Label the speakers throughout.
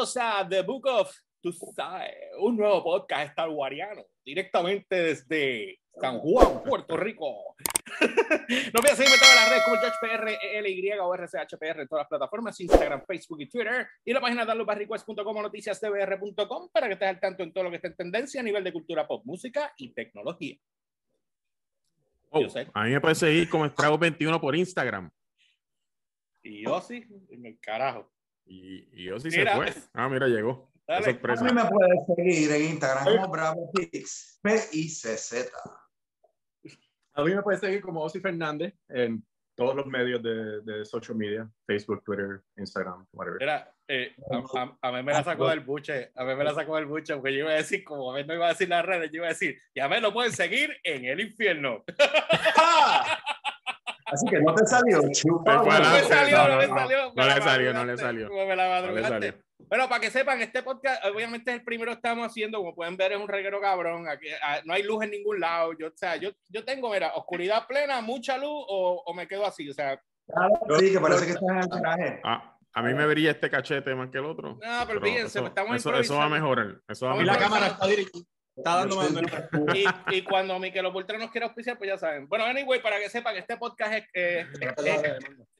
Speaker 1: Bienvenidos a The Book of Tuesday, un nuevo podcast starwariano, directamente desde San Juan, Puerto Rico. No olvides seguirme en todas las redes como GeorgePR, ELY o RCHPR en todas las plataformas, Instagram, Facebook y Twitter, y la página downloadbarrequest.com o noticiasdbr.com para que estés al tanto en todo lo que esté en tendencia a nivel de cultura pop, música y tecnología.
Speaker 2: Oh, a mí me puede seguir como Estrago21 por Instagram.
Speaker 1: Y yo sí, en el carajo.
Speaker 2: Y yo sí se fue. Mira, llegó.
Speaker 3: A mí me puedes seguir en Instagram como BravoPix, PICZ.
Speaker 4: A mí me puedes seguir como Osi Fernández en todos los medios de social media, Facebook, Twitter, Instagram, whatever.
Speaker 1: Mira, a mí me la sacó del buche, porque yo iba a decir, como a mí no iba a decir las redes, yo iba a decir, ya me lo pueden seguir en el infierno.
Speaker 3: Así que no te salió, chupa.
Speaker 1: No le
Speaker 2: salió.
Speaker 1: Bueno, para que sepan, este podcast, obviamente es el primero que estamos haciendo, como pueden ver, es un reguero cabrón. Aquí, no hay luz en ningún lado. Yo tengo, mira, oscuridad plena, mucha luz, o me quedo así, o sea.
Speaker 3: Sí, que parece que estás en el traje.
Speaker 2: A mí me brilla este cachete más que el otro.
Speaker 1: No, pero fíjense, estamos
Speaker 2: improvisando. Eso va a mejorar.
Speaker 4: Y la cámara está directa. Está dando más.
Speaker 1: Y cuando Miquel Oportra nos quiera auspiciar, pues ya saben. Bueno, anyway, para que sepan, este podcast es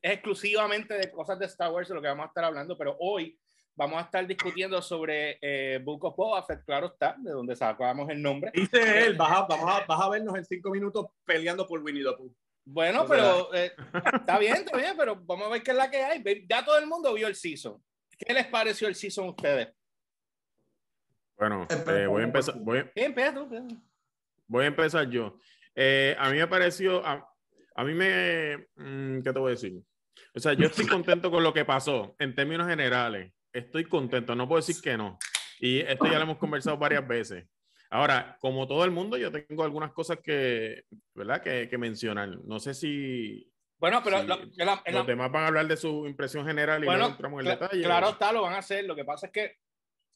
Speaker 1: exclusivamente de cosas de Star Wars, de lo que vamos a estar hablando, pero hoy vamos a estar discutiendo sobre Book of Boba Fett, claro está, de donde sacamos el nombre.
Speaker 4: Dice él, vas a vernos en 5 minutos peleando por Winnie the Pooh.
Speaker 1: Bueno, pero está bien, pero vamos a ver qué es la que hay. Ya todo el mundo vio el season. ¿Qué les pareció el season a ustedes?
Speaker 2: Bueno, voy a empezar. Voy a empezar yo. A mí me pareció, a mí me, ¿qué te voy a decir? O sea, yo estoy contento con lo que pasó en términos generales. Estoy contento, no puedo decir que no. Y esto ya lo hemos conversado varias veces. Ahora, como todo el mundo, yo tengo algunas cosas ¿verdad? que mencionar. No sé si...
Speaker 1: Bueno, pero
Speaker 2: los demás van a hablar de su impresión general y luego entramos en detalle.
Speaker 1: Claro está, lo van a hacer. Lo que pasa es que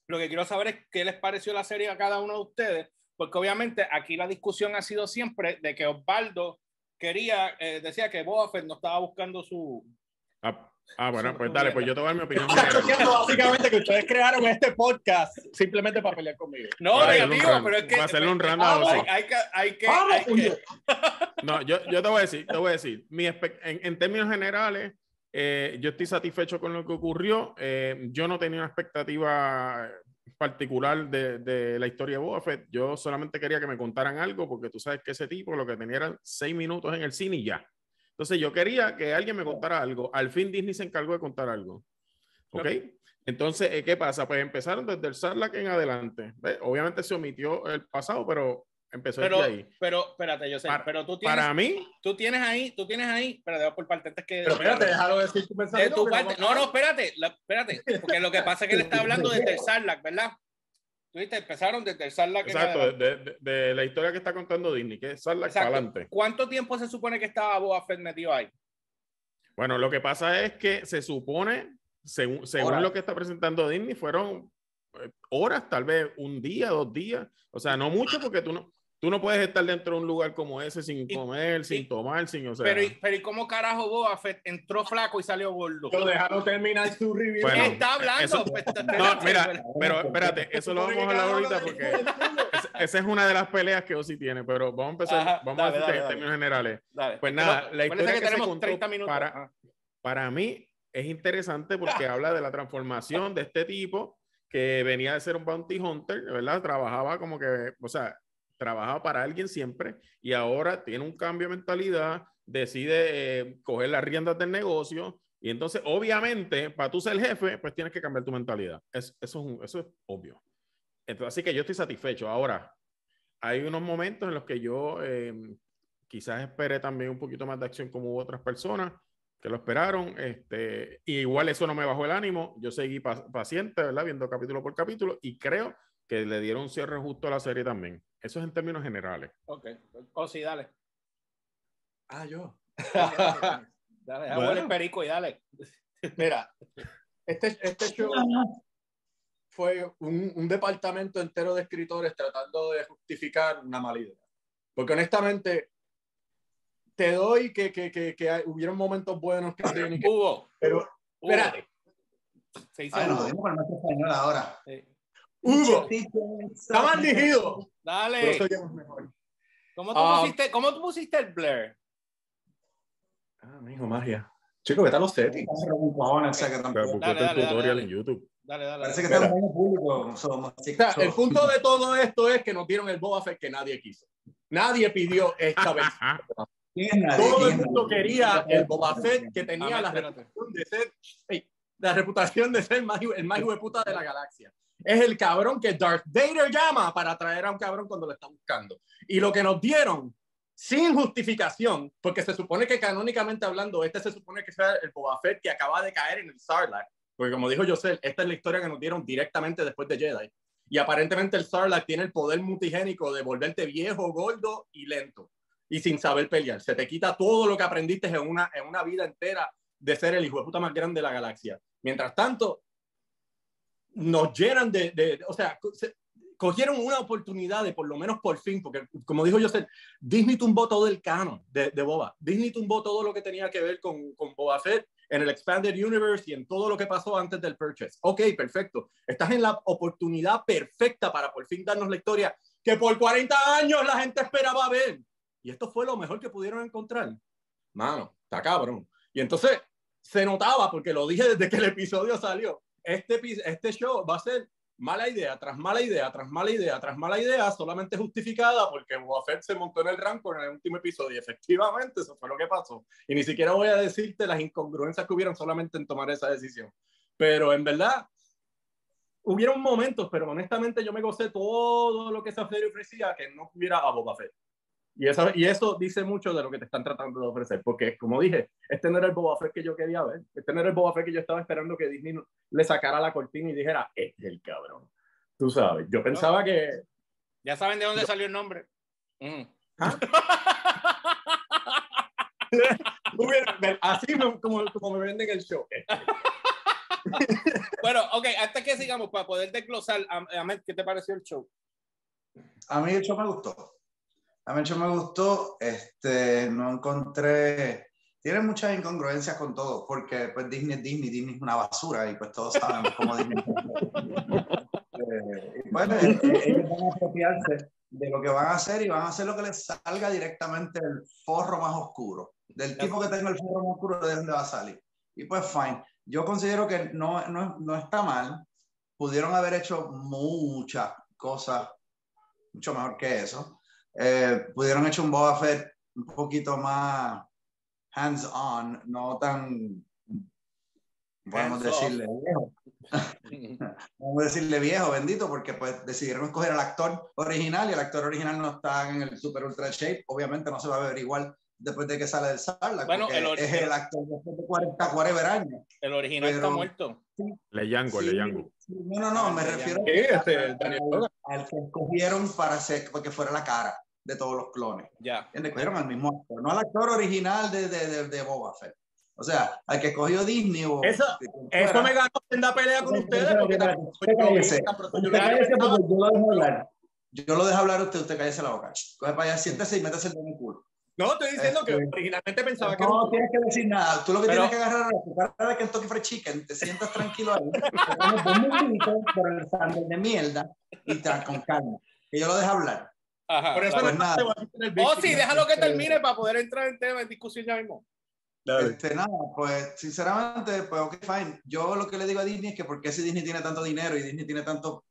Speaker 1: lo que quiero saber es qué les pareció la serie a cada uno de ustedes, porque obviamente aquí la discusión ha sido siempre de que Osvaldo decía que Boba Fett no estaba buscando su...
Speaker 2: Bueno, pues dale, pues yo te voy a dar mi opinión.
Speaker 4: Básicamente que ustedes crearon este podcast simplemente para pelear conmigo.
Speaker 1: No, negativo, pero es que...
Speaker 2: Va a hacerle un random.
Speaker 1: Hay que...
Speaker 2: No, yo te voy a decir, en términos generales, yo estoy satisfecho con lo que ocurrió. Yo no tenía una expectativa particular de la historia de Boba Fett. Yo solamente quería que me contaran algo, porque tú sabes que ese tipo lo que tenía eran 6 minutos en el cine y ya. Entonces yo quería que alguien me contara algo. Al fin Disney se encargó de contar algo. ¿Ok? Entonces, ¿qué pasa? Pues empezaron desde el Sarlacc en adelante. ¿Ves? Obviamente se omitió el pasado, pero empezó desde ahí.
Speaker 1: Pero, espérate, yo sé, pero tú tienes...
Speaker 2: Para mí...
Speaker 1: Tú tienes ahí, pero por parte antes que...
Speaker 4: Pero espérate, déjalo decir tu pensamiento.
Speaker 1: De tu parte, no, espérate, porque lo que pasa es que él está hablando desde el Sarlacc, ¿verdad? Tú viste, empezaron desde el Sarlacc.
Speaker 2: Exacto, de la historia que está contando Disney, que es Sarlacc para adelante.
Speaker 1: ¿Cuánto tiempo se supone que estaba Boba Fett metido ahí?
Speaker 2: Bueno, lo que pasa es que se supone, según lo que está presentando Disney, fueron horas, tal vez un día, 2 días. O sea, no mucho, porque tú no puedes estar dentro de un lugar como ese sin comer, sin tomar, sin... O sea,
Speaker 1: pero ¿y cómo carajo Boba Fett entró flaco y salió gordo?
Speaker 4: Pero déjalo terminar su review.
Speaker 1: Bueno, ¿qué está hablando?
Speaker 2: No, mira, pero espérate, eso lo vamos a hablar ahorita porque esa es una de las peleas que Ozzy tiene, pero vamos a empezar, a decir en términos generales.
Speaker 1: Dale.
Speaker 2: Pues nada, la historia que
Speaker 1: tenemos
Speaker 2: se contó
Speaker 1: 30 minutos.
Speaker 2: Para mí es interesante porque habla de la transformación de este tipo que venía de ser un bounty hunter, ¿verdad? Trabajaba como que, o sea, trabajaba para alguien siempre y ahora tiene un cambio de mentalidad, decide coger las riendas del negocio y entonces obviamente para tú ser jefe pues tienes que cambiar tu mentalidad. Eso es obvio. Entonces, así que yo estoy satisfecho. Ahora, hay unos momentos en los que yo quizás esperé también un poquito más de acción como hubo otras personas que lo esperaron. Y igual eso no me bajó el ánimo. Yo seguí paciente, ¿verdad? Viendo capítulo por capítulo y creo que le dieron un cierre justo a la serie también. Eso es en términos generales.
Speaker 1: Ok. Sí, dale.
Speaker 4: Yo.
Speaker 1: Dale, bueno. El perico y dale.
Speaker 4: Mira, este show fue un departamento entero de escritores tratando de justificar una mala idea. Porque honestamente, te doy que hubieron momentos buenos que
Speaker 1: hubo.
Speaker 4: Pero, espérate.
Speaker 1: Se hizo
Speaker 3: Ay, nos
Speaker 1: Hugo.
Speaker 3: jodimos con nuestro español ahora.
Speaker 4: Hugo, está mal dirigido. Pero
Speaker 1: Dale.
Speaker 4: soy mejor.
Speaker 1: ¿Cómo tú pusiste el Blair?
Speaker 4: Mijo, magia. Chico, vete a los settings.
Speaker 2: Pero buscaste el tutorial en YouTube.
Speaker 1: Dale.
Speaker 3: Parece que estamos en público.
Speaker 4: O sea, el punto de todo esto es que nos dieron el Boba Fett que nadie quiso. Nadie pidió esta vez. Todo el mundo quería el Boba Fett que tenía la reputación de ser el más hijo de puta de la galaxia. Es el cabrón que Darth Vader llama para traer a un cabrón cuando lo está buscando. Y lo que nos dieron, sin justificación, porque se supone que canónicamente hablando, se supone que sea el Boba Fett que acaba de caer en el Sarlacc. Porque como dijo José, esta es la historia que nos dieron directamente después de Jedi. Y aparentemente el Sarlacc tiene el poder multigénico de volverte viejo, gordo y lento. Y sin saber pelear. Se te quita todo lo que aprendiste en una vida entera de ser el hijo de puta más grande de la galaxia. Mientras tanto, nos llenan o sea, cogieron una oportunidad de por lo menos por fin, porque como dijo José, Disney tumbó todo el canon de Boba. Disney tumbó todo lo que tenía que ver con Boba Fett en el Expanded Universe y en todo lo que pasó antes del purchase. Ok, perfecto. Estás en la oportunidad perfecta para por fin darnos la historia que por 40 años la gente esperaba ver. Y esto fue lo mejor que pudieron encontrar. Mano, está cabrón. Y entonces se notaba, porque lo dije desde que el episodio salió, este show va a ser mala idea, tras mala idea, tras mala idea, tras mala idea, solamente justificada porque Boba Fett se montó en el Rancor en el último episodio. Y efectivamente eso fue lo que pasó. Y ni siquiera voy a decirte las incongruencias que hubieron solamente en tomar esa decisión. Pero en verdad, hubieron momentos, pero honestamente yo me gocé todo lo que esa serie ofrecía que no hubiera a Boba Fett. Y eso dice mucho de lo que te están tratando de ofrecer, porque como dije, este no era el Boba Fett que yo quería ver, este no era el Boba Fett que yo estaba esperando que Disney le sacara la cortina y dijera, este es el cabrón. Tú sabes, yo pensaba que...
Speaker 1: Ya saben de dónde salió el nombre.
Speaker 4: ¿Ah? Así como me venden el show.
Speaker 1: Bueno, ok, hasta que sigamos, para poder desglosar, Ahmed, ¿qué te pareció el show?
Speaker 3: A mí el show me gustó. No encontré... Tiene muchas incongruencias con todo, porque pues Disney es una basura y pues todos sabemos cómo Disney bueno, ellos van a apropiarse de lo que van a hacer y van a hacer lo que les salga directamente del forro más oscuro. Del tipo que tenga el forro más oscuro, de dónde va a salir. Y pues fine. Yo considero que no está mal. Pudieron haber hecho muchas cosas mucho mejor que eso. Pudieron hecho un Boba Fett un poquito más hands-on, no tan, podemos decirle viejo. Vamos a decirle viejo, bendito, porque pues decidieron escoger al actor original y el actor original no está en el super ultra shape. Obviamente no se va a ver igual después de que sale del Sarlacc,
Speaker 1: bueno,
Speaker 3: es el actor después de 40 años.
Speaker 1: El original está muerto.
Speaker 2: Leyango.
Speaker 3: No, me refiero al que escogieron para que fuera la cara de todos los clones.
Speaker 1: Ya.
Speaker 3: Escogieron al mismo actor, no al actor original de Boba Fett. O sea, al que escogió Disney.
Speaker 4: Eso me ganó en la pelea con ustedes.
Speaker 3: Yo lo dejo hablar a usted cállese la boca. Coge para allá, siéntese y métase el dedo en el culo.
Speaker 4: No, estoy diciendo que originalmente pensaba que...
Speaker 3: No tienes que decir nada. Tú lo que tienes que agarrar es tu cara de Kentucky Fried Chicken, te sientas tranquilo ahí, te pones 2 minutitos por el sándwich de mierda y con calma. Que yo lo dejo hablar.
Speaker 1: Ajá,
Speaker 4: por eso
Speaker 3: pues
Speaker 4: nada.
Speaker 1: Sí, déjalo que termine para poder entrar en tema, en discusión ya mismo.
Speaker 3: Nada, pues sinceramente, pues ok, fine. Yo lo que le digo a Disney es que porque si Disney tiene tanto dinero y Disney tiene tanto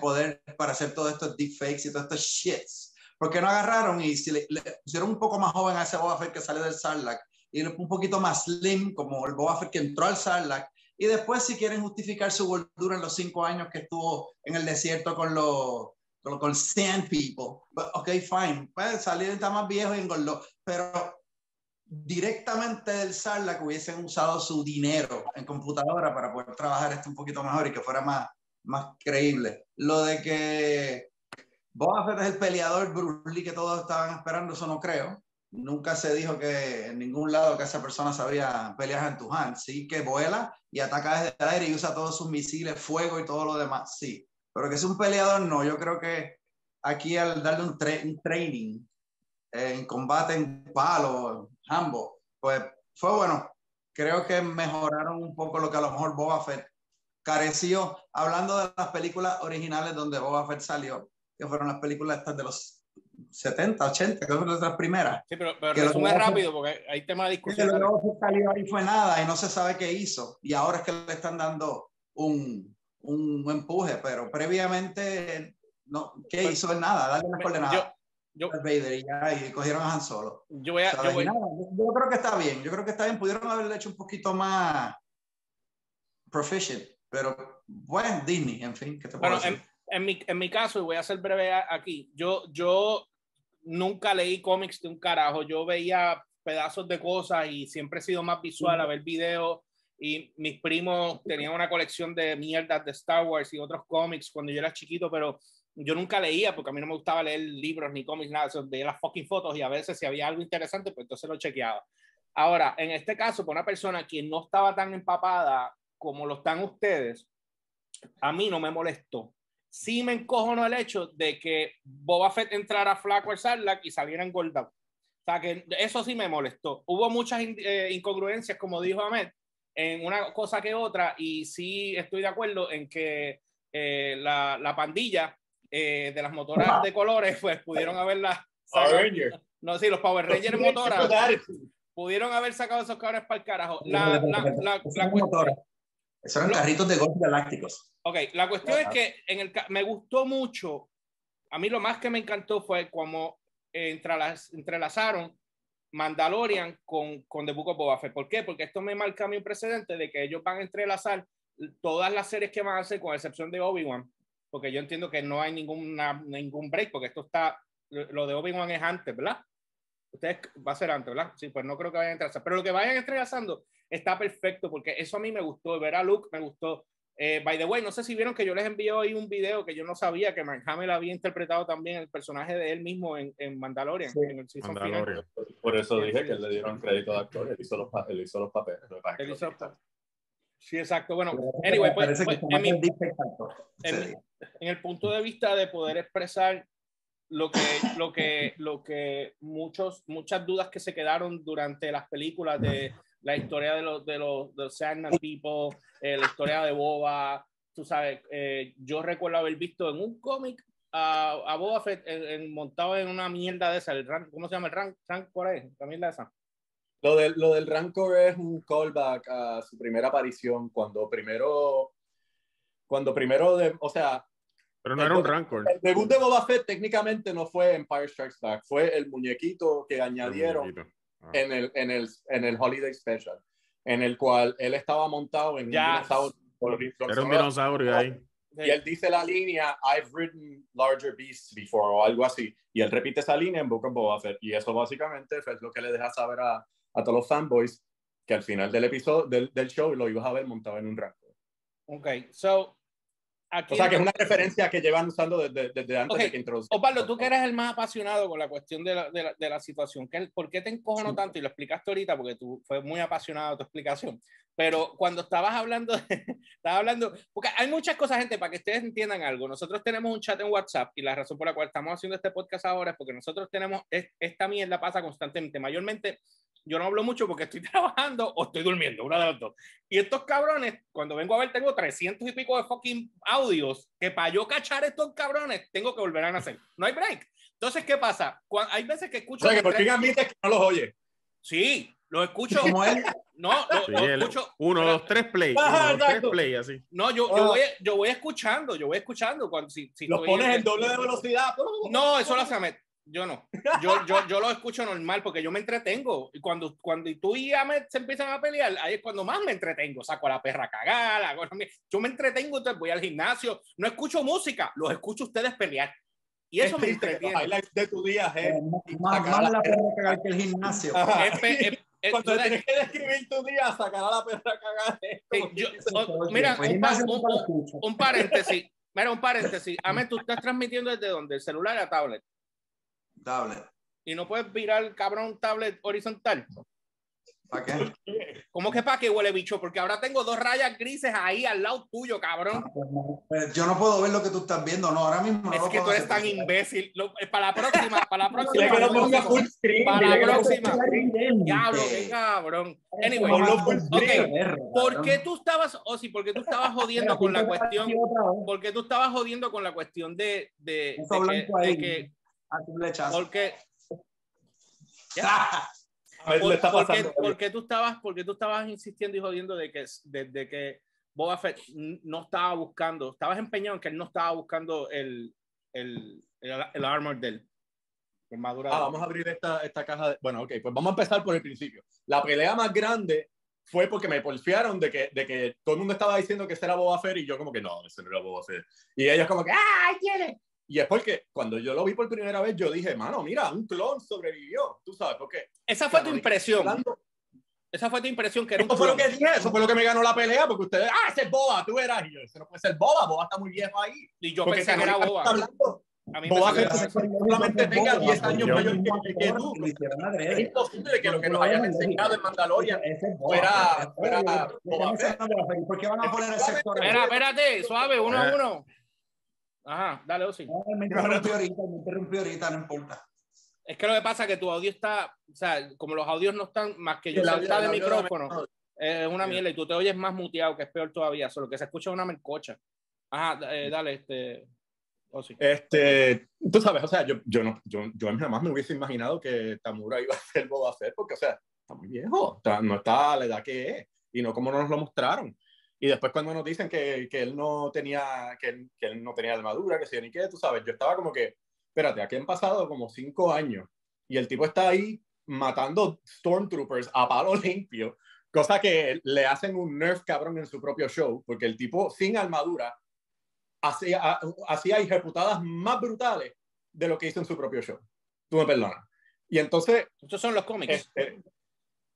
Speaker 3: poder para hacer todos estos deepfakes y todos estos shits, ¿por qué no agarraron y si le pusieron un poco más joven a ese Boba Fett que sale del Sarlacc y un poquito más slim como el Boba Fett que entró al Sarlacc y después si quieren justificar su gordura en los 5 años que estuvo en el desierto con Sand People, ok, fine, pues salir está más viejo y engordó, pero directamente del Sarlacc que hubiesen usado su dinero en computadora para poder trabajar esto un poquito mejor y que fuera más creíble. Lo de que Boba Fett es el peleador Bruce Lee que todos estaban esperando, eso no creo. Nunca se dijo que en ningún lado que esa persona sabía pelear en tu hand. Sí que vuela y ataca desde el aire y usa todos sus misiles, fuego y todo lo demás, sí. Pero que es un peleador, no. Yo creo que aquí al darle un training en combate en palo, Hambo, pues fue bueno. Creo que mejoraron un poco lo que a lo mejor Boba Fett careció, hablando de las películas originales donde Boba Fett salió, que fueron las películas estas de los 70, 80, que fueron las primeras.
Speaker 1: Sí, pero resume rápido porque hay tema de discusión.
Speaker 3: Que lo que salió ahí fue nada y no se sabe qué hizo. Y ahora es que le están dando un empuje, pero previamente, no, ¿qué hizo? Es nada, darle unas coordenadas. Vader y cogieron a Han Solo.
Speaker 1: Yo
Speaker 3: creo que está bien. Yo creo que está bien. Pudieron haberle hecho un poquito más proficient, pero bueno, Disney, en fin, ¿qué te puedo decir?
Speaker 1: En mi caso, y voy a ser breve aquí, yo nunca leí cómics de un carajo. Yo veía pedazos de cosas y siempre he sido más visual a ver videos. Y mis primos tenían una colección de mierdas de Star Wars y otros cómics cuando yo era chiquito, pero yo nunca leía porque a mí no me gustaba leer libros ni cómics, nada. Veía las fucking fotos y a veces si había algo interesante, pues entonces lo chequeaba. Ahora, en este caso, para una persona que no estaba tan empapada como lo están ustedes, a mí no me molestó. Sí me encojonó el hecho de que Boba Fett entrara flaco al Sarlacc y saliera engordado. O sea, que eso sí me molestó. Hubo muchas incongruencias, como dijo Ahmed, en una cosa que otra, y sí estoy de acuerdo en que la pandilla de las motoras de colores, pues pudieron haberla
Speaker 4: Power Rangers.
Speaker 1: No, sí, los Power Rangers motoras pudieron haber sacado esos cabrones para el carajo.
Speaker 3: Esos eran carritos de golf galácticos.
Speaker 1: Ok, la cuestión es que me gustó mucho. A mí lo más que me encantó fue como entrelazaron Mandalorian con The Book of Boba Fett. ¿Por qué? Porque esto me marca a mí un precedente de que ellos van a entrelazar todas las series que van a hacer, con excepción de Obi-Wan, porque yo entiendo que no hay ningún break, porque esto está, lo de Obi-Wan es antes, ¿verdad? Ustedes va a ser antes, ¿verdad? Sí, pues no creo que vayan a entrelazar, pero lo que vayan entrelazando está perfecto, porque eso a mí me gustó, ver a Luke me gustó. By the way, no sé si vieron que yo les envié hoy un video que yo no sabía que Mark Hamill había interpretado también el personaje de él mismo en Mandalorian, sí, en el season final.
Speaker 4: Por eso dije que le dieron crédito de actor, él hizo los papeles.
Speaker 1: Sí, exacto. Bueno, anyway, pues en el punto de vista de poder expresar lo que muchas dudas que se quedaron durante las películas de la historia de los Sandman People, la historia de Boba, tú sabes, yo recuerdo haber visto en un cómic a Boba Fett montado en una mierda de esa, ¿cómo se llama? El Rancor, la mierda esa.
Speaker 4: Lo del Rancor es un callback a su primera aparición, cuando primero o sea,
Speaker 2: pero no era un Rancor.
Speaker 4: El debut de Boba Fett técnicamente no fue Empire Strikes Back, fue el muñequito que añadieron en el Holiday Special, en el cual él estaba montado en un dinosaurio.
Speaker 2: Era un dinosaurio ahí.
Speaker 4: Y él dice la línea, I've ridden larger beasts before, o algo así. Y él repite esa línea en Book of Boba Fett. Y eso básicamente es lo que le deja saber a todos los fanboys que al final del episodio, del show, lo ibas a ver montado en un Rancor.
Speaker 1: Ok, so...
Speaker 4: o sea, que es una referencia que llevan usando desde antes de que introduzcan.
Speaker 1: Osvaldo, tú que eres el más apasionado con la cuestión de la situación, ¿por qué te encojonó tanto? Y lo explicaste ahorita porque tú fue muy apasionado tu explicación. Pero cuando estabas hablando, porque hay muchas cosas, gente, para que ustedes entiendan algo. Nosotros tenemos un chat en WhatsApp y la razón por la cual estamos haciendo este podcast ahora es porque nosotros tenemos, esta mierda pasa constantemente. Mayormente, yo no hablo mucho porque estoy trabajando o estoy durmiendo, una de las dos. Y estos cabrones, cuando vengo a ver, tengo 300 y pico de fucking audios que para yo cachar estos cabrones tengo que volver a nacer. No hay break. Entonces, ¿qué pasa? Hay veces que escucho...
Speaker 4: O sea, que por fin admites que no los oye.
Speaker 1: Sí, los escucho.
Speaker 3: ¿Cómo él?
Speaker 1: No, lo escucho.
Speaker 2: 1, 2, 3 play. 1, 2, 3 play, así.
Speaker 1: No, yo voy escuchando. Cuando si
Speaker 4: los pones en doble de velocidad.
Speaker 1: No, eso lo hace Ahmed. Yo no. Yo lo escucho normal porque yo me entretengo. Y cuando tú y Ahmed se empiezan a pelear, ahí es cuando más me entretengo. Saco a la perra cagada. Yo me entretengo, entonces voy al gimnasio. No escucho música, los escucho ustedes pelear. Y eso me entretiene.
Speaker 4: Los highlights de tu día,
Speaker 3: más la perra cagada que el gimnasio.
Speaker 4: Cuando tienes que describir tu día, sacar a la perra cagada.
Speaker 1: Mira, un paréntesis. Mira, un paréntesis. Ahmed, ¿tú estás transmitiendo desde dónde? ¿El celular o tablet?
Speaker 3: Tablet.
Speaker 1: ¿Y no puedes virar, cabrón, tablet horizontal?
Speaker 3: ¿Para qué?
Speaker 1: ¿Cómo que para qué, huele bicho? Porque ahora tengo 2 rayas grises ahí al lado tuyo, cabrón.
Speaker 3: Yo no puedo ver lo que tú estás viendo, no, ahora mismo no
Speaker 1: Es
Speaker 3: lo
Speaker 1: que
Speaker 3: puedo
Speaker 1: tú eres
Speaker 3: hacer.
Speaker 1: tan imbécil. Para la próxima,
Speaker 4: Dile que lo ponga full screen.
Speaker 1: Para la
Speaker 4: dile que lo
Speaker 1: próxima.
Speaker 4: ponga full screen.
Speaker 1: Diablo, qué cabrón. Anyway,
Speaker 4: Ponlo full
Speaker 1: ok.
Speaker 4: screen.
Speaker 1: ¿Por qué tú estabas, Ozzy, por qué tú estabas jodiendo con la cuestión? ¿Por qué tú estabas jodiendo con la cuestión de que
Speaker 3: azul lechazo.
Speaker 1: porque
Speaker 4: A ver, le está pasando.
Speaker 1: ¿por qué tú estabas insistiendo y jodiendo de que Boba Fett no estaba buscando, estabas empeñado en que él no estaba buscando el armor de él?
Speaker 4: Vamos a abrir esta caja. Bueno, ok, pues vamos a empezar por el principio. La pelea más grande fue porque me porfiaron de que todo el mundo estaba diciendo que ese era Boba Fett y yo como que no, ese no era Boba Fett. Y ellos como que ¡ah, quiere! Y es porque cuando yo lo vi por primera vez, yo dije, mano, mira, un clon sobrevivió. Tú sabes, porque...
Speaker 1: Esa fue tu impresión. Esa fue tu impresión que era
Speaker 4: eso fue lo que dije, eso fue lo que me ganó la pelea, porque ustedes, ese es Boba, tú eras. Y yo, ese no puede ser Boba, Boba está muy viejo ahí.
Speaker 1: Y yo pensé que era Boba.
Speaker 4: A mí Boba Fett solamente tenga 10 años mayor que tú. Es imposible que lo que nos hayan enseñado en Mandalorian fuera Boba Fett.
Speaker 3: ¿Por qué van a poner el sector?
Speaker 1: Espérate, suave, 1 a 1. Ajá, dale, Ozzy.
Speaker 3: Me interrumpió ahorita, no importa.
Speaker 1: Es que lo que pasa es que tu audio está, o sea, como los audios no están más que yo cerca del micrófono, es una mierda y tú te oyes más muteado, que es peor todavía, solo que se escucha una melcocha. Ajá, dale, Ozzy.
Speaker 4: Tú sabes, o sea, yo jamás me hubiese imaginado que Tamura iba a ser Boba Fett, porque, o sea, está muy viejo, no está a la edad que es, y no como nos lo mostraron. Y después cuando nos dicen que él no tenía armadura, que si ni qué, tú sabes, yo estaba como que, espérate, aquí han pasado como 5 años y el tipo está ahí matando Stormtroopers a palo limpio, cosa que le hacen un nerf cabrón en su propio show, porque el tipo sin armadura hacía ejecutadas más brutales de lo que hizo en su propio show. Tú me perdonas. Y entonces...
Speaker 1: Estos son los cómics.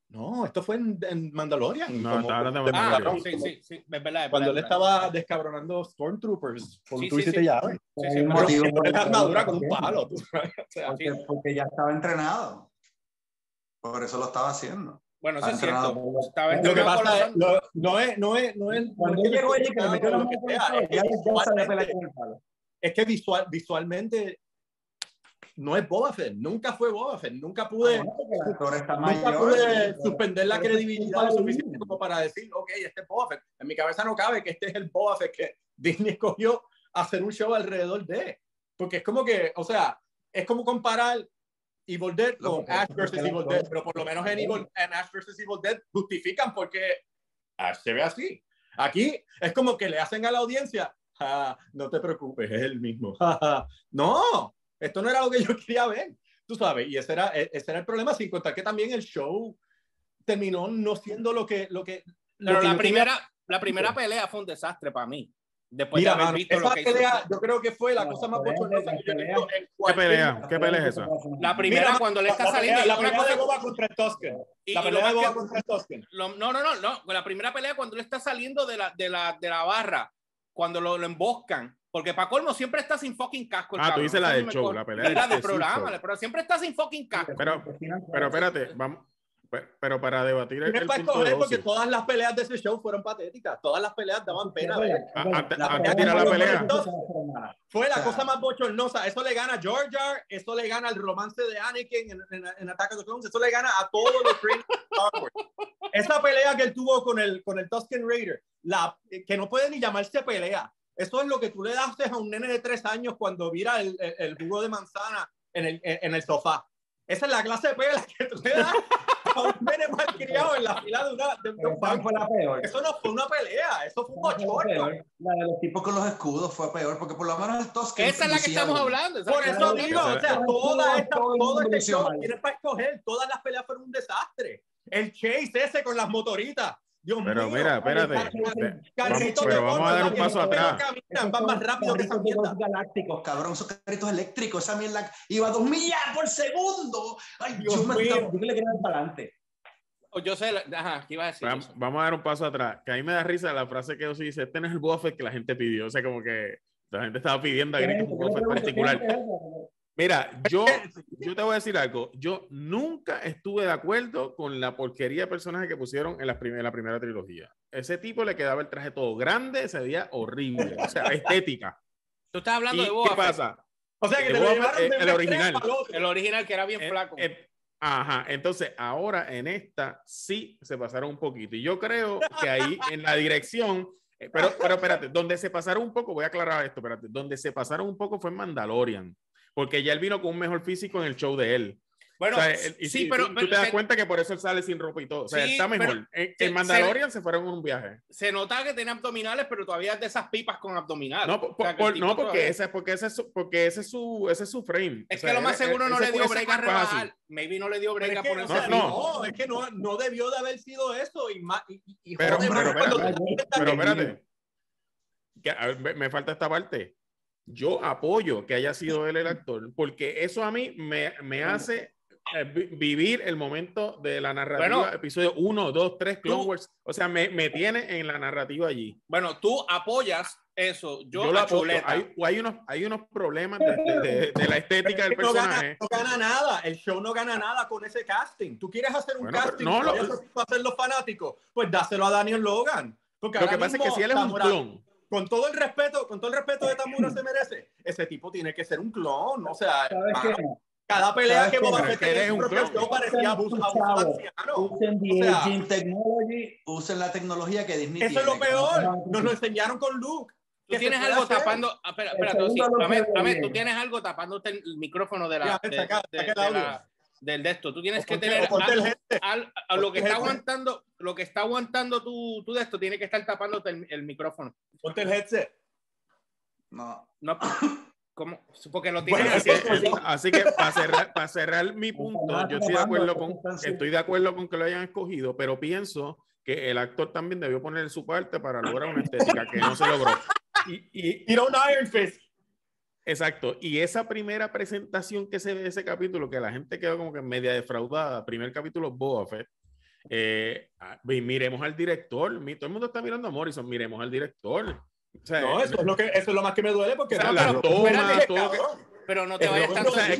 Speaker 4: No, esto fue en Mandalorian.
Speaker 2: No, está hablando de Mandalorian.
Speaker 1: Sí, es verdad.
Speaker 4: Cuando él estaba descabronando Stormtroopers,
Speaker 1: sí,
Speaker 4: tú hiciste llave.
Speaker 1: Sí,
Speaker 4: la armadura con un palo.
Speaker 3: Porque ya estaba entrenado. Por eso lo estaba haciendo.
Speaker 1: Bueno, eso es cierto.
Speaker 4: Lo que pasa es, no es
Speaker 3: cuando él llegó allí, que le metió la mano con el palo, ya sabía pelear con el palo.
Speaker 4: Es que visualmente no es Boba Fett, nunca fue Boba Fett, nunca pude suspender la credibilidad lo suficiente como para decir, ok, este es Boba Fett. En mi cabeza no cabe que este es el Boba Fett que Disney escogió hacer un show alrededor de. Porque es como que, o sea, es como comparar Evil Dead con Ash vs. Evil Dead, pero por lo menos en Ash vs. Evil Dead justifican porque Ash se ve así. Aquí es como que le hacen a la audiencia, no te preocupes, es el mismo. No, esto no era lo que yo quería ver, tú sabes, y ese era el problema, sin contar que también el show terminó no siendo lo que
Speaker 1: pero la primera pelea fue un desastre para mí. Después
Speaker 4: mira,
Speaker 1: de haber visto lo que
Speaker 4: pelea, yo creo que fue la cosa más bochornosa que yo he visto en
Speaker 2: ¿Qué pelea es esa?
Speaker 1: La primera, cuando le está saliendo.
Speaker 4: La pelea de Boba contra el Tusken. La pelea de Boba contra el Tusken.
Speaker 1: No. La primera pelea cuando él está saliendo de la barra, cuando lo emboscan. Porque para colmo siempre está sin fucking casco.
Speaker 2: Tú dices la del show, la pelea
Speaker 1: del programa, pero siempre está sin fucking casco.
Speaker 2: Pero espérate, vamos. Pero para debatir el
Speaker 4: punto de porque todas las peleas de ese show fueron patéticas. Todas las peleas daban pena.
Speaker 2: Antes de tirar la pelea.
Speaker 4: Fue la cosa más bochornosa. Eso le gana a Jar Jar, eso le gana al romance de Anakin en Attack of the Clones, eso le gana a todos los Trains de Star Wars. Esa pelea que él tuvo con el Tusken Raider, que no puede ni llamarse pelea. Eso es lo que tú le das a un nene de 3 años cuando vira el jugo de manzana en el sofá. Esa es la clase de pelea que tú le das a un nene malcriado en la fila de un
Speaker 3: fue la peor.
Speaker 4: Eso no fue una pelea, eso fue un bochorno.
Speaker 3: La de los tipos con los escudos fue peor, porque por lo menos el Tusken.
Speaker 1: Esa es la que estamos hablando.
Speaker 4: Por eso digo, o sea, todo este show tienes para escoger. Todas las peleas fueron un desastre. El chase ese con las motoritas. Dios
Speaker 2: pero
Speaker 4: mío,
Speaker 2: mira, espérate. Pero vamos a dar un paso atrás.
Speaker 4: Van más rápido que esa mierda.
Speaker 3: Galácticos, cabrón, esos carritos eléctricos, esa mierda iba a 2 millas por segundo. Ay, Dios mío. Yo le quería dar para adelante.
Speaker 1: Yo sé, ¿qué iba a decir?
Speaker 2: Vamos a dar un paso atrás. Que a mí me da risa la frase que Ozzy dice, este no es el Boba Fett que la gente pidió. O sea, como que la gente estaba pidiendo a gritos un Boba Fett particular. Mira, yo te voy a decir algo. Yo nunca estuve de acuerdo con la porquería de personaje que pusieron en la primera trilogía. Ese tipo le quedaba el traje todo grande, se veía horrible. O sea, estética.
Speaker 1: Tú estás hablando de
Speaker 2: ¿Y
Speaker 1: Boba
Speaker 2: qué
Speaker 1: Fett.
Speaker 2: pasa?
Speaker 4: O sea, que te lo llevaron de
Speaker 2: el original.
Speaker 1: El original que era bien flaco.
Speaker 2: Ajá, entonces ahora en esta sí se pasaron un poquito. Y yo creo que ahí en la dirección, pero espérate, donde se pasaron un poco, voy a aclarar esto, espérate, donde se pasaron un poco fue en Mandalorian, porque ya él vino con un mejor físico en el show de él.
Speaker 1: Bueno,
Speaker 2: o sea,
Speaker 1: sí,
Speaker 2: pero tú te das cuenta que por eso él sale sin ropa y todo. O sea,
Speaker 1: sí,
Speaker 2: está mejor. En Mandalorian se fueron en un viaje.
Speaker 1: Se nota que tiene abdominales, pero todavía es de esas pipas con abdominales.
Speaker 2: No, porque ese es su frame.
Speaker 1: Es que lo más seguro no le dio break a rebajar. Maybe no le dio break a ponerse.
Speaker 4: No, es que no debió de haber sido eso.
Speaker 2: Pero espérate. Me falta esta parte. Yo apoyo que haya sido él el actor, porque eso a mí me hace vivir el momento de la narrativa, episodio 1, 2, 3, Clone Wars. O sea, me tiene en la narrativa allí.
Speaker 1: Bueno, tú apoyas eso. Yo
Speaker 2: lo apoyo. Hay unos problemas de la estética del personaje.
Speaker 4: No gana nada. El show no gana nada con ese casting. Tú quieres hacer un casting para hacer los fanáticos, pues dáselo a Daniel Logan. Porque
Speaker 2: lo que pasa es que si él es un clon,
Speaker 4: con todo el respeto de Tamura se merece, ese tipo tiene que ser un clon. O sea, cada pelea que Boba Fett tenía en su propio show parecía abuso anciano.
Speaker 3: Usen the aging technology, usen la tecnología que Disney tiene.
Speaker 4: Eso es lo peor. Nos lo enseñaron con Luke.
Speaker 1: Tú tienes algo tapando. Espera, tú tienes algo tapándote el micrófono de la. Del de esto. Tú tienes que tener lo que está aguantando tu de esto, tiene que estar tapándote el micrófono.
Speaker 4: Ponte el headset.
Speaker 3: No.
Speaker 1: ¿Cómo? Porque lo tienes
Speaker 2: así que para cerrar mi punto, yo estoy de acuerdo con que lo hayan escogido, pero pienso que el actor también debió poner su parte para lograr una estética que no se logró.
Speaker 4: Y un Iron Fist.
Speaker 2: Exacto, y esa primera presentación que se ve de ese capítulo, que la gente quedó como que media defraudada, primer capítulo Boba Fett, miremos al director, todo el mundo está mirando a Morrison, miremos al director. O sea,
Speaker 4: no, eso es lo más que me duele porque
Speaker 1: pero no te vayas tanto.
Speaker 2: Es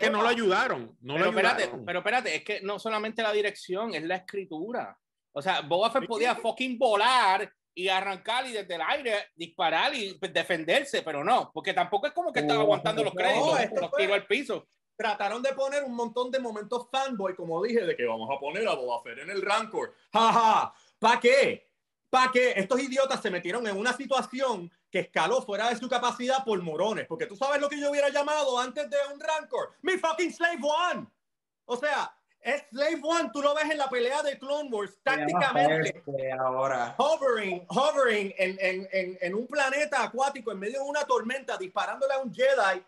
Speaker 2: que no lo ayudaron.
Speaker 1: Pero espérate, es que no solamente la dirección, es la escritura. O sea, Boba Fett podía fucking volar y arrancar y desde el aire disparar y defenderse, pero no, porque tampoco es como que estaba aguantando los créditos, los tiró al piso.
Speaker 4: Trataron de poner un montón de momentos fanboy, como dije, de que vamos a poner a Boba Fett en el Rancor. Jaja, ¿para qué? ¿Para qué? Estos idiotas se metieron en una situación que escaló fuera de su capacidad por morones, porque tú sabes lo que yo hubiera llamado antes de un Rancor, mi fucking Slave One. O sea, es Slave One, tú lo ves en la pelea de Clone Wars, tácticamente hovering en un planeta acuático en medio de una tormenta, disparándole a un Jedi,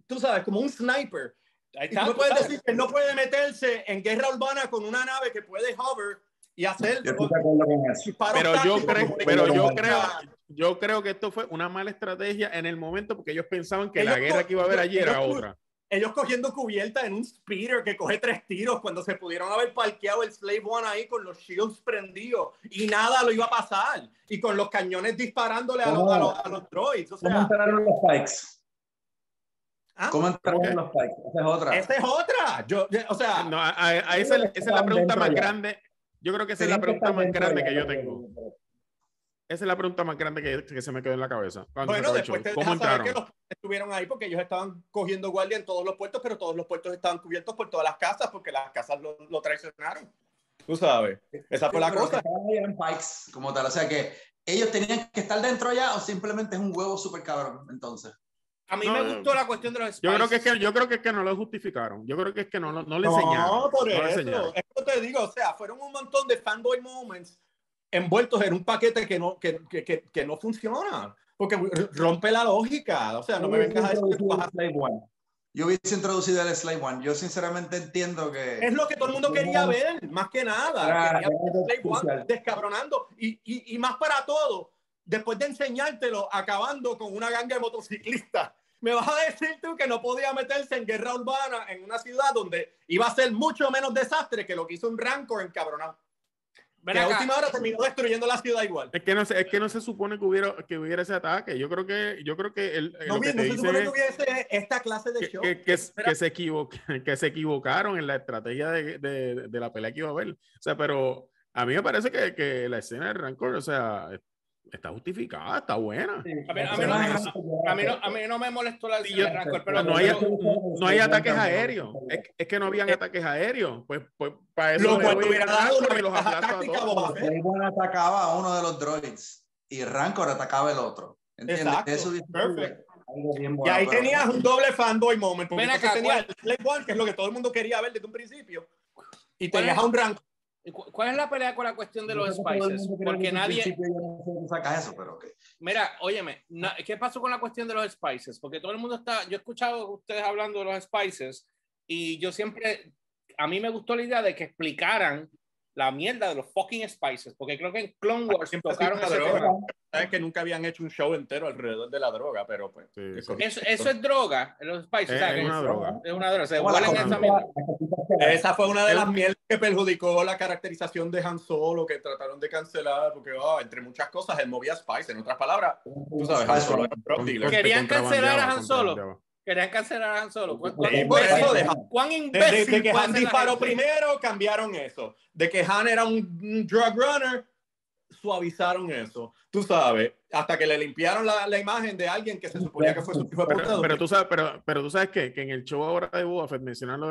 Speaker 4: tú sabes, como un sniper. Y tú me puedes decir que no puede meterse en guerra urbana con una nave que puede hover y hacer
Speaker 2: yo creo que esto fue una mala estrategia en el momento, porque ellos pensaban que la guerra que iba a haber allí era otra.
Speaker 4: Ellos cogiendo cubierta en un speeder que coge 3 tiros cuando se pudieron haber parqueado el Slave One ahí con los shields prendidos y nada lo iba a pasar y con los cañones disparándole a los droids. O sea,
Speaker 3: ¿cómo entraron los Pikes? ¿Cómo entraron los Pikes? Esa es otra.
Speaker 4: O sea,
Speaker 2: no, esa es la pregunta más grande. Yo creo que esa es la pregunta más grande que yo tengo. Esa es la pregunta más grande que se me quedó en la cabeza.
Speaker 4: Bueno, después te dejas saber que los estuvieron ahí porque ellos estaban cogiendo guardia en todos los puertos, pero todos los puertos estaban cubiertos por todas las casas porque las casas lo traicionaron. Tú sabes. Esa fue la cosa.
Speaker 3: Eran Pikes como tal. O sea que ellos tenían que estar dentro ya o simplemente es un huevo súper cabrón, entonces.
Speaker 1: A mí me gustó la cuestión de los
Speaker 2: Spices. Yo creo que es que no lo justificaron. Yo creo que es que no le enseñaron.
Speaker 4: No, por eso. Esto te digo, o sea, fueron un montón de fanboy moments envueltos en un paquete que no funciona. Porque rompe la lógica. O sea, no me vengas a decir que vas a...
Speaker 3: Yo hubiese introducido el Slave One. Yo sinceramente entiendo que...
Speaker 4: Es lo que todo el mundo quería ver, más que nada. Quería ver Slave One descabronando. Y más para todo, después de enseñártelo, acabando con una ganga de motociclistas. Me vas a decir tú que no podía meterse en guerra urbana en una ciudad donde iba a ser mucho menos desastre que lo que hizo un Rancor encabronado. Que a última hora terminó destruyendo la ciudad igual.
Speaker 2: Es que no se supone que hubiera ese ataque. Yo creo que
Speaker 4: No se supone que hubiese esta clase de show.
Speaker 2: Que se equivocaron en la estrategia de la pelea que iba a haber. O sea, pero a mí me parece que la escena de Rancor, o sea, está justificada, está buena.
Speaker 3: Sí,
Speaker 1: A mí no me molestó la escena de Rancor, pero
Speaker 2: no hay ataques aéreos. Es que no habían ataques aéreos. Pues para eso
Speaker 4: lo cual hubiera dado una
Speaker 2: los
Speaker 4: ventaja
Speaker 2: aplasto a
Speaker 4: táctica a
Speaker 2: todos.
Speaker 4: Boba Fett.
Speaker 3: Raven atacaba a uno de los droids y Rancor atacaba el otro. ¿Entiendes?
Speaker 4: Exacto.
Speaker 3: Eso
Speaker 4: Perfect.
Speaker 3: algo bien
Speaker 4: Y
Speaker 3: bueno,
Speaker 4: ahí
Speaker 3: pero-
Speaker 4: tenías un doble fanboy moment. Porque
Speaker 1: Ven acá,
Speaker 4: entonces tenías
Speaker 1: ¿cuál?
Speaker 4: el Slave One, que es lo que todo el mundo quería ver desde un principio. Y
Speaker 1: ¿Cuál
Speaker 4: tenías
Speaker 1: es?
Speaker 4: a un Rancor.
Speaker 1: ¿Cuál es la pelea con la cuestión de los
Speaker 3: Yo creo que todo el
Speaker 1: spices?
Speaker 3: mundo cree
Speaker 1: Porque
Speaker 3: que desde el
Speaker 1: nadie...
Speaker 3: principio yo no sé cómo saca eso, pero ok.
Speaker 1: Mira, óyeme, ¿qué pasó con la cuestión de los spices? Porque todo el mundo está... Yo he escuchado a ustedes hablando de los spices y yo siempre... A mí me gustó la idea de que explicaran la mierda de los fucking spices, porque creo que en Clone Wars
Speaker 4: Siempre
Speaker 1: tocaron
Speaker 4: ha
Speaker 1: ese
Speaker 4: sido
Speaker 1: tema.
Speaker 4: droga. Sabes que nunca habían hecho un show entero alrededor de la droga, pero pues.
Speaker 2: Sí,
Speaker 4: es
Speaker 2: sí.
Speaker 4: correcto.
Speaker 1: Eso es droga, los spices. o sea,
Speaker 2: Es
Speaker 1: que
Speaker 2: una droga.
Speaker 1: Es una droga. Se
Speaker 3: Como la
Speaker 1: huelen esa
Speaker 3: cosita-
Speaker 1: mierda.
Speaker 3: la cosita que-
Speaker 4: Esa fue una de las mierdas que perjudicó la caracterización de Han Solo, que trataron de cancelar, porque entre muchas cosas él movía Spice. En otras palabras, tú sabes, Han Solo era un drug dealer.
Speaker 1: Querían cancelar a Han Solo.
Speaker 2: Contrabandeaba.
Speaker 1: Querían cancelar a Han Solo. ¿Cuán
Speaker 4: Sí, por eso
Speaker 1: ¿Cuán
Speaker 4: De
Speaker 1: imbécil
Speaker 4: que
Speaker 1: puede
Speaker 4: Han
Speaker 1: ser la
Speaker 4: disparó
Speaker 1: gente?
Speaker 4: primero, cambiaron eso. De que Han era un drug runner, suavizaron eso. Tú sabes, hasta que le limpiaron la imagen de alguien que se suponía que fue su hijo de puta.
Speaker 2: Pero tú sabes que en el show ahora de Boba Fett mencionan lo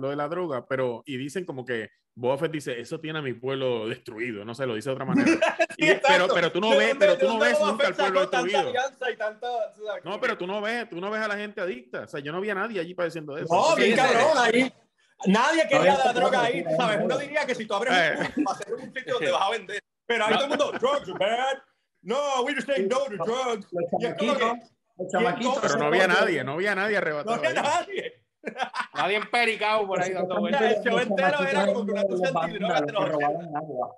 Speaker 2: de la droga, y dicen como que Boba Fett dice, eso tiene a mi pueblo destruido, no sé, lo dice de otra manera. Pero tú no ves nunca al pueblo destruido. No, pero tú no ves a la gente adicta. O sea, yo no vi a nadie allí padeciendo eso.
Speaker 4: No, bien
Speaker 1: Sí,
Speaker 4: cabrón, ahí. Nadie quería
Speaker 3: No,
Speaker 4: la droga ahí,
Speaker 3: no,
Speaker 4: ¿sabes?
Speaker 3: no.
Speaker 4: Uno diría que si tú abres un punto, va a ser un sitio donde vas a vender. Pero ahí todo el mundo, drugs are bad. No, we just saying no to drugs.
Speaker 3: Los
Speaker 4: Y es como que,
Speaker 3: chamaquitos, los chamaquitos.
Speaker 2: Pero no había nadie arrebatado.
Speaker 4: no había
Speaker 2: ahí.
Speaker 4: nadie.
Speaker 1: Nadie empericado por ahí dando vueltas.
Speaker 4: El show entero era como que una cosa antidroga de los
Speaker 3: robaban agua.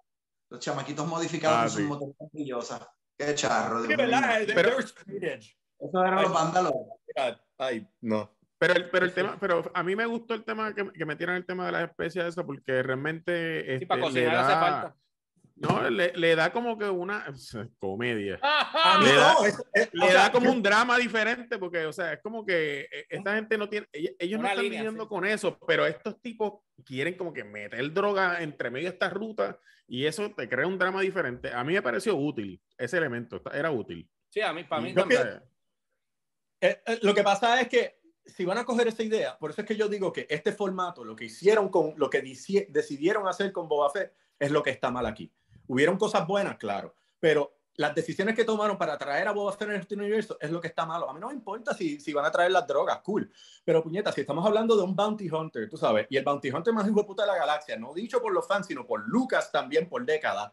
Speaker 3: Los chamaquitos modificados con sus
Speaker 2: sí.
Speaker 3: motores brillosas. Qué charro.
Speaker 4: Sí,
Speaker 3: Dios
Speaker 4: ¿verdad?
Speaker 3: mío.
Speaker 4: They
Speaker 2: Pero-
Speaker 4: were straight edge.
Speaker 3: Esos eran los vándalos.
Speaker 4: Ay, no.
Speaker 2: Pero a mí me gustó el tema que metieran el tema de las especies eso, porque realmente
Speaker 1: Sí, para
Speaker 2: le
Speaker 1: cocinar hace falta.
Speaker 2: no, le da como que una comedia.
Speaker 4: A mí
Speaker 2: Le da-
Speaker 4: no,
Speaker 2: Le da como un drama diferente, porque, o sea, es como que esta gente no tiene, ellos no
Speaker 1: Una
Speaker 2: están
Speaker 1: línea,
Speaker 2: viviendo
Speaker 1: sí.
Speaker 2: con eso, pero estos tipos quieren como que meter droga entre medio de esta ruta y eso te crea un drama diferente. A mí me pareció útil ese elemento, era útil.
Speaker 1: Sí, para mí
Speaker 2: Y-
Speaker 1: también.
Speaker 4: Lo que pasa es que si van a coger esa idea, por eso es que yo digo que este formato, lo que hicieron con lo que decidieron hacer con Boba Fett, es lo que está mal aquí. Hubieron cosas buenas, claro, pero las decisiones que tomaron para traer a Boba Fett en este universo es lo que está malo. A mí no me importa si van a traer las drogas, cool. Pero puñeta, si estamos hablando de un bounty hunter, tú sabes, y el bounty hunter más hijo de puta de la galaxia, no dicho por los fans, sino por Lucas también por décadas.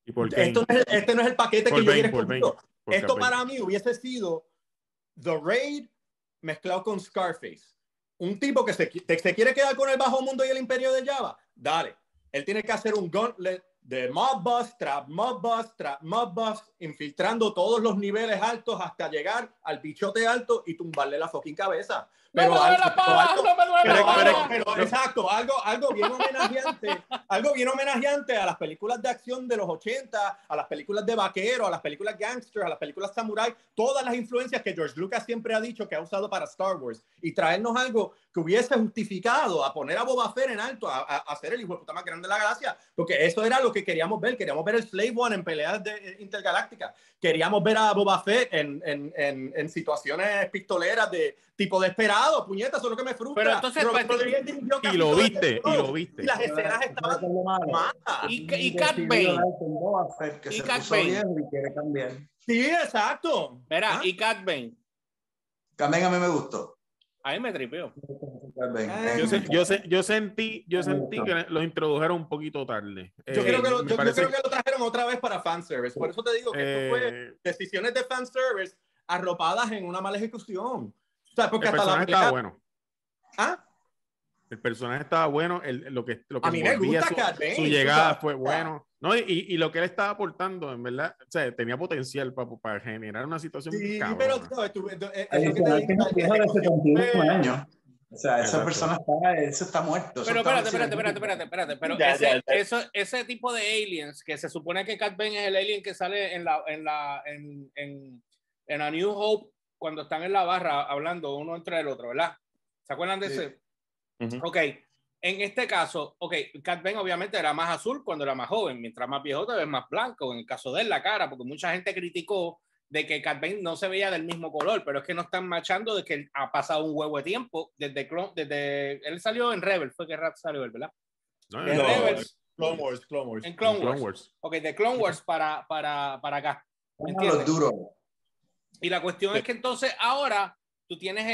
Speaker 2: ¿Y por qué?
Speaker 4: Este no es el paquete
Speaker 2: Por
Speaker 4: que yo
Speaker 2: Bane,
Speaker 4: hubiera
Speaker 2: por Bane,
Speaker 4: escogido.
Speaker 2: por
Speaker 4: Esto
Speaker 2: Bane.
Speaker 4: para mí hubiese sido The Raid mezclado con Scarface. Un tipo que se quiere quedar con el bajo mundo y el imperio de Java. Dale. Él tiene que hacer un gauntlet de mob boss, trap mob boss, trap mob boss, infiltrando todos los niveles altos hasta llegar al bichote alto y tumbarle la fucking cabeza. Pero
Speaker 1: no me duele la pala, no me duele la pala.
Speaker 4: pero exacto, algo bien homenajeante a las películas de acción de los 80, a las películas de vaquero, a las películas gangsters, a las películas samurai, todas las influencias que George Lucas siempre ha dicho que ha usado para Star Wars, y traernos algo que hubiese justificado a poner a Boba Fett en alto, a ser el hijo de puta más grande de la galaxia, porque eso era lo que queríamos ver el Slave One en peleas intergalácticas, queríamos ver a Boba Fett en situaciones pistoleras de tipo desesperado, puñeta, eso es lo que me frustra.
Speaker 1: Pero entonces,
Speaker 2: Y lo viste.
Speaker 4: Y las escenas estaban malas.
Speaker 1: Y Cat Bane.
Speaker 3: Que
Speaker 1: Y
Speaker 3: se
Speaker 1: Cat
Speaker 3: puso
Speaker 1: Bane.
Speaker 3: viejo y quiere cambiar.
Speaker 4: Sí, exacto.
Speaker 1: Mira,
Speaker 4: ¿Ah?
Speaker 1: y Cat Bane.
Speaker 3: También a mí me gustó.
Speaker 1: A mí me tripeó.
Speaker 3: Cat Bane.
Speaker 2: Yo sentí que lo introdujeron un poquito tarde.
Speaker 4: Yo creo que lo
Speaker 2: parece
Speaker 4: trajeron otra vez para fanservice. Por eso te digo que esto fue decisiones de fanservice arropadas en una mala ejecución. O sea, porque
Speaker 2: el
Speaker 4: hasta
Speaker 2: personaje estaba bueno.
Speaker 4: ¿Ah?
Speaker 2: El personaje estaba bueno, lo que
Speaker 4: A mí me
Speaker 2: envolvía
Speaker 4: gusta Cat Bane,
Speaker 2: su llegada
Speaker 4: tú
Speaker 2: fue
Speaker 4: sabes.
Speaker 2: bueno. No, y lo que él estaba aportando, en verdad, o sea, tenía potencial para generar una situación
Speaker 4: Sí,
Speaker 2: cabrona.
Speaker 4: pero ¿sabes? Es lo que te
Speaker 3: Adicional, que
Speaker 4: digo,
Speaker 3: no viejo de 71 años. O sea, esa
Speaker 2: Exacto.
Speaker 3: persona eso está muerto.
Speaker 1: Pero espérate. Pero
Speaker 4: Ya, ya.
Speaker 1: ese tipo de aliens, que se supone que Cat Bane es el alien que sale en A New Hope, cuando están en la barra hablando uno entre el otro, ¿verdad? ¿Se acuerdan de ese? Ok, en este caso, Cat Bane obviamente era más azul cuando era más joven, mientras más viejo te ves más blanco, en el caso de él la cara, porque mucha gente criticó de que Cat Bane no se veía del mismo color, pero es que no están machando de que ha pasado un huevo de tiempo desde él salió en Rebel, fue que Rat salió él, ¿verdad?
Speaker 2: No,
Speaker 1: De
Speaker 2: no,
Speaker 1: Rebels.
Speaker 4: Clone Wars.
Speaker 1: En Clone
Speaker 2: Clone
Speaker 1: Wars.
Speaker 2: Wars.
Speaker 1: Ok, de Clone Wars para acá. ¿Me
Speaker 3: Los
Speaker 1: entiendes?
Speaker 3: duros.
Speaker 1: Y la cuestión es que entonces ahora tú tienes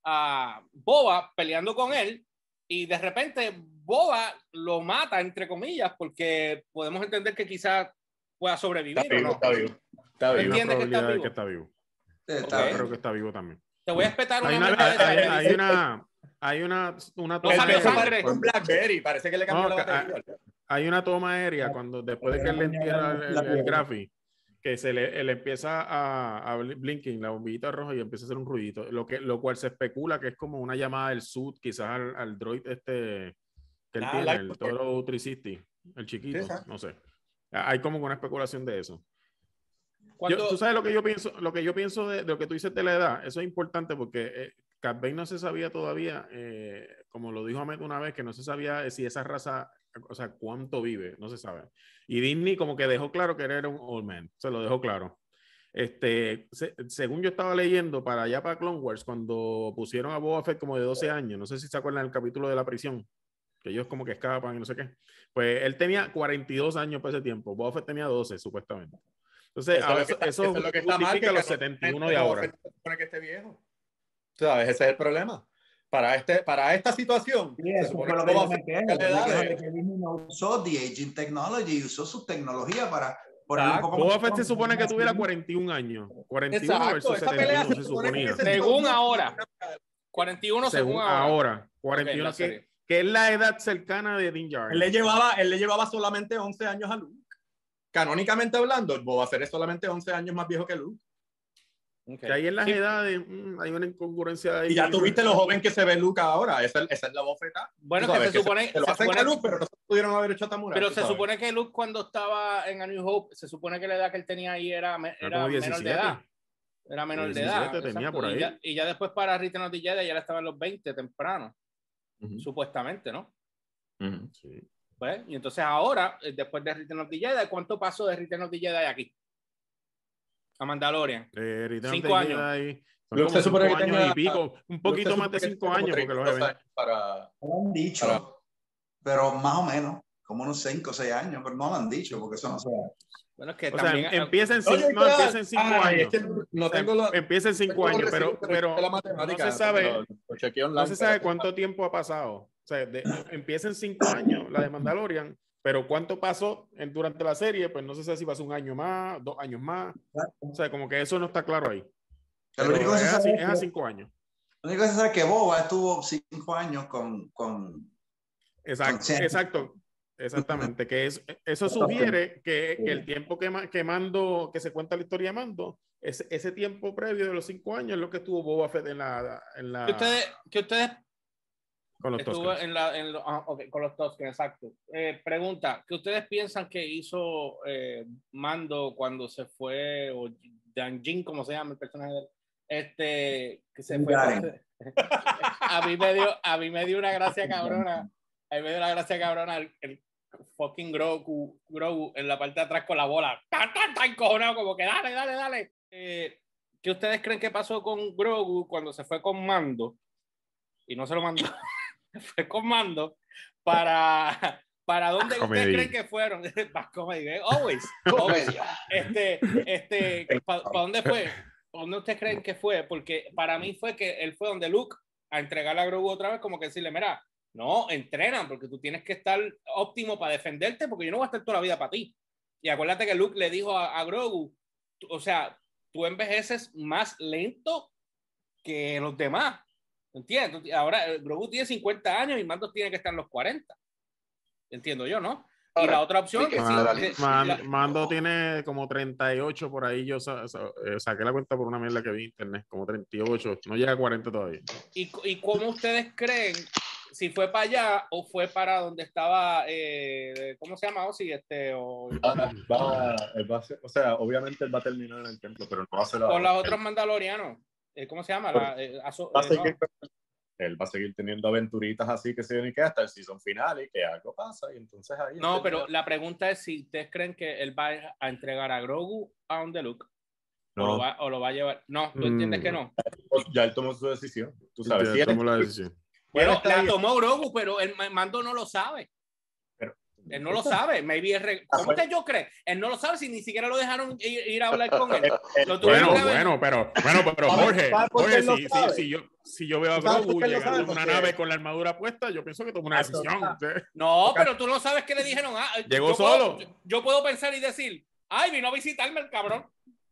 Speaker 1: a Boba peleando con él y de repente Boba lo mata, entre comillas, porque podemos entender que quizás pueda sobrevivir
Speaker 4: Está vivo,
Speaker 1: o no.
Speaker 4: está
Speaker 2: Hay
Speaker 4: vivo.
Speaker 2: una
Speaker 1: ¿Entiendes que está
Speaker 2: probabilidad de
Speaker 1: vivo?
Speaker 2: que está vivo.
Speaker 3: Está
Speaker 2: Yo creo que está vivo también.
Speaker 1: Te voy a espetar una
Speaker 2: Hay
Speaker 1: merced de esa.
Speaker 2: hay una
Speaker 1: No
Speaker 2: toma
Speaker 1: salió
Speaker 2: aérea.
Speaker 1: sangre.
Speaker 4: Un Blackberry, parece que le cambió
Speaker 2: No,
Speaker 4: la batería.
Speaker 2: hay una toma aérea cuando después de que él le entierra el Graffi, que él empieza a blinking, la bombillita roja, y empieza a hacer un ruidito, lo cual se especula que es como una llamada del Sud, quizás al droid que él tiene, el Toro 360, el chiquito,
Speaker 4: Sí,
Speaker 2: no sé. Hay como una especulación de eso.
Speaker 1: Cuando,
Speaker 2: Tú sabes lo que yo pienso de lo que tú dices de la edad. Eso es importante porque Cat Bane no se sabía todavía, como lo dijo Ahmed una vez, que no se sabía si esa raza, o sea, cuánto vive, no se sabe. Y Disney como que dejó claro que era un old man, se lo dejó claro. Según yo estaba leyendo para allá para Clone Wars, cuando pusieron a Boba Fett como de 12 años, no sé si se acuerdan del capítulo de la prisión, que ellos como que escapan y no sé qué, pues él tenía 42 años por ese tiempo, Boba Fett tenía 12 supuestamente. Entonces, eso
Speaker 4: es lo que está mal,
Speaker 2: justifica
Speaker 4: que
Speaker 2: los 71 de ahora.
Speaker 4: Se supone que esté viejo. ¿Sabes? Ese es el problema. Para esta situación,
Speaker 3: Sí,
Speaker 4: se
Speaker 3: eso
Speaker 4: supone
Speaker 3: fue lo
Speaker 4: que
Speaker 3: que yo
Speaker 4: Boba
Speaker 3: me
Speaker 4: Fett
Speaker 3: quejo.
Speaker 4: tenga la edad
Speaker 3: Me
Speaker 4: de-
Speaker 3: quejo de que Disney no usó The Aging Technology, usó su tecnología para ponerle un poco más.
Speaker 2: Boba Fett se supone que tuviera 41 años. 41
Speaker 4: Exacto,
Speaker 2: versus
Speaker 4: esa pelea
Speaker 2: 71
Speaker 4: se
Speaker 2: se
Speaker 4: supone que
Speaker 2: suponía.
Speaker 4: ese
Speaker 1: según
Speaker 4: tipo-
Speaker 1: ahora, 41 según ahora.
Speaker 2: Ahora, 41
Speaker 1: Okay,
Speaker 2: que es la edad cercana de Din Djarin.
Speaker 4: Él le llevaba solamente 11 años a Luke. Canónicamente hablando, Boba Fett es solamente 11 años más viejo que Luke.
Speaker 2: Que ahí en las edades hay una incongruencia ahí.
Speaker 4: Y ya tuviste lo joven que se ve Luke ahora. Esa es la bofeta.
Speaker 1: Bueno,
Speaker 4: Tú sabes
Speaker 1: que se supone,
Speaker 4: se lo
Speaker 1: se
Speaker 4: hacen
Speaker 1: supone
Speaker 4: a Luke, pero no se pudieron haber hecho a Tamura.
Speaker 1: pero se supone que Luke cuando estaba en A New Hope, se supone que la edad que él tenía ahí era
Speaker 2: como
Speaker 1: menor
Speaker 2: 17.
Speaker 1: de edad. Era menor
Speaker 2: 17
Speaker 1: de edad.
Speaker 2: tenía
Speaker 1: Exacto.
Speaker 2: por ahí.
Speaker 1: Y ya después para Return of the Jedi ya estaba en los 20 temprano, supuestamente, ¿no?
Speaker 2: Sí.
Speaker 1: Pues, y entonces ahora, después de Return of the Jedi, ¿cuánto pasó de Return of the Jedi aquí? A Mandalorian.
Speaker 2: Return
Speaker 1: 5
Speaker 2: of the
Speaker 1: años.
Speaker 2: Jedi, son
Speaker 4: Luke
Speaker 2: como
Speaker 4: se supone
Speaker 2: 5
Speaker 4: que
Speaker 2: años
Speaker 4: tenga-
Speaker 2: y pico, un poquito más de 5 años porque los eventos.
Speaker 3: Lo han dicho, pero más o menos, como unos 5 o 6 años, pero no lo han dicho porque eso no se da.
Speaker 1: Bueno, es que
Speaker 2: O
Speaker 1: también.
Speaker 2: sea, empieza en 5
Speaker 4: Ay,
Speaker 2: años.
Speaker 4: es que no tengo la...
Speaker 2: Empieza en 5 años, pero
Speaker 4: la matemática,
Speaker 2: no se sabe.
Speaker 4: lo chequeé online,
Speaker 2: No se sabe
Speaker 4: pero-
Speaker 2: cuánto tiempo ha pasado. O sea, empieza en 5 años la de Mandalorian, pero cuánto pasó durante la serie, pues no se sabe si pasó 1 año más, 2 años más. O sea, como que eso no está claro ahí.
Speaker 3: Lo
Speaker 2: Pero
Speaker 3: único que se
Speaker 2: es
Speaker 3: sabe
Speaker 2: a 5 años.
Speaker 3: lo único que se sabe es que Boba estuvo 5 años con
Speaker 2: Exacto. Exactamente. Que eso sugiere que el tiempo que se cuenta la historia de Mando, ese tiempo previo de los 5 años es lo que estuvo Boba Fett
Speaker 1: Que ustedes
Speaker 2: con los
Speaker 1: estuvo
Speaker 2: Tuscans.
Speaker 1: con los Tusken, exacto. Pregunta, ¿qué ustedes piensan que hizo Mando cuando se fue, o Jan Jin, como se llama el personaje de él, que se fue? a mí me dio una gracia cabrona. A mí me dio una gracia cabrona el fucking Grogu en la parte de atrás con la bola. Tan cojonado, como que dale. ¿Qué ustedes creen que pasó con Grogu cuando se fue con Mando? Y no se lo mandó. Fue con Mando para dónde ustedes creen que fueron. Back comedy, always. ¿Para dónde fue? ¿Dónde ustedes creen que fue? Porque para mí fue que él fue donde Luke a entregarle a Grogu otra vez, como que decirle, mira, no, entrenan, porque tú tienes que estar óptimo para defenderte, porque yo no voy a estar toda la vida para ti. Y acuérdate que Luke le dijo a Grogu, o sea, tú envejeces más lento que los demás. ¿Entiendes? Ahora Grogu tiene 50 años y Mando tiene que estar en los 40. Entiendo yo, ¿no? Y la otra opción
Speaker 5: Sí,
Speaker 1: que sí.
Speaker 2: Mando tiene como 38 por ahí. Yo saqué la cuenta por una mierda que vi en internet, como 38. No llega a 40 todavía.
Speaker 1: ¿Y cómo ustedes creen? Si fue para allá o fue para donde estaba, ¿cómo se llama? Ozzy, o
Speaker 4: sea, obviamente él va a terminar en el templo, pero no va a ser
Speaker 1: con los otros mandalorianos. ¿Cómo se llama?
Speaker 4: Él va a seguir teniendo aventuritas así que se ven y que hasta el season final y que algo pasa y entonces ahí...
Speaker 1: No, pero la pregunta es si ustedes creen que él va a entregar a Grogu a On The Look. No. O lo va a llevar. No, tú entiendes que no.
Speaker 4: Ya él tomó su decisión. Tú sabes.
Speaker 2: Ya tomó la decisión.
Speaker 1: Pero la tomó Grogu, pero el Mando no lo sabe. Él no lo sabe. ¿Cómo que yo creo? Él no lo sabe si ni siquiera lo dejaron ir a hablar con él.
Speaker 2: Bueno, pero Jorge, si yo veo a Grogu llegar en una nave con la armadura puesta, yo pienso que tomó una decisión.
Speaker 1: No, pero tú no sabes qué le dijeron.
Speaker 2: Llegó solo.
Speaker 1: Yo puedo pensar y decir, ay, vino a visitarme el cabrón.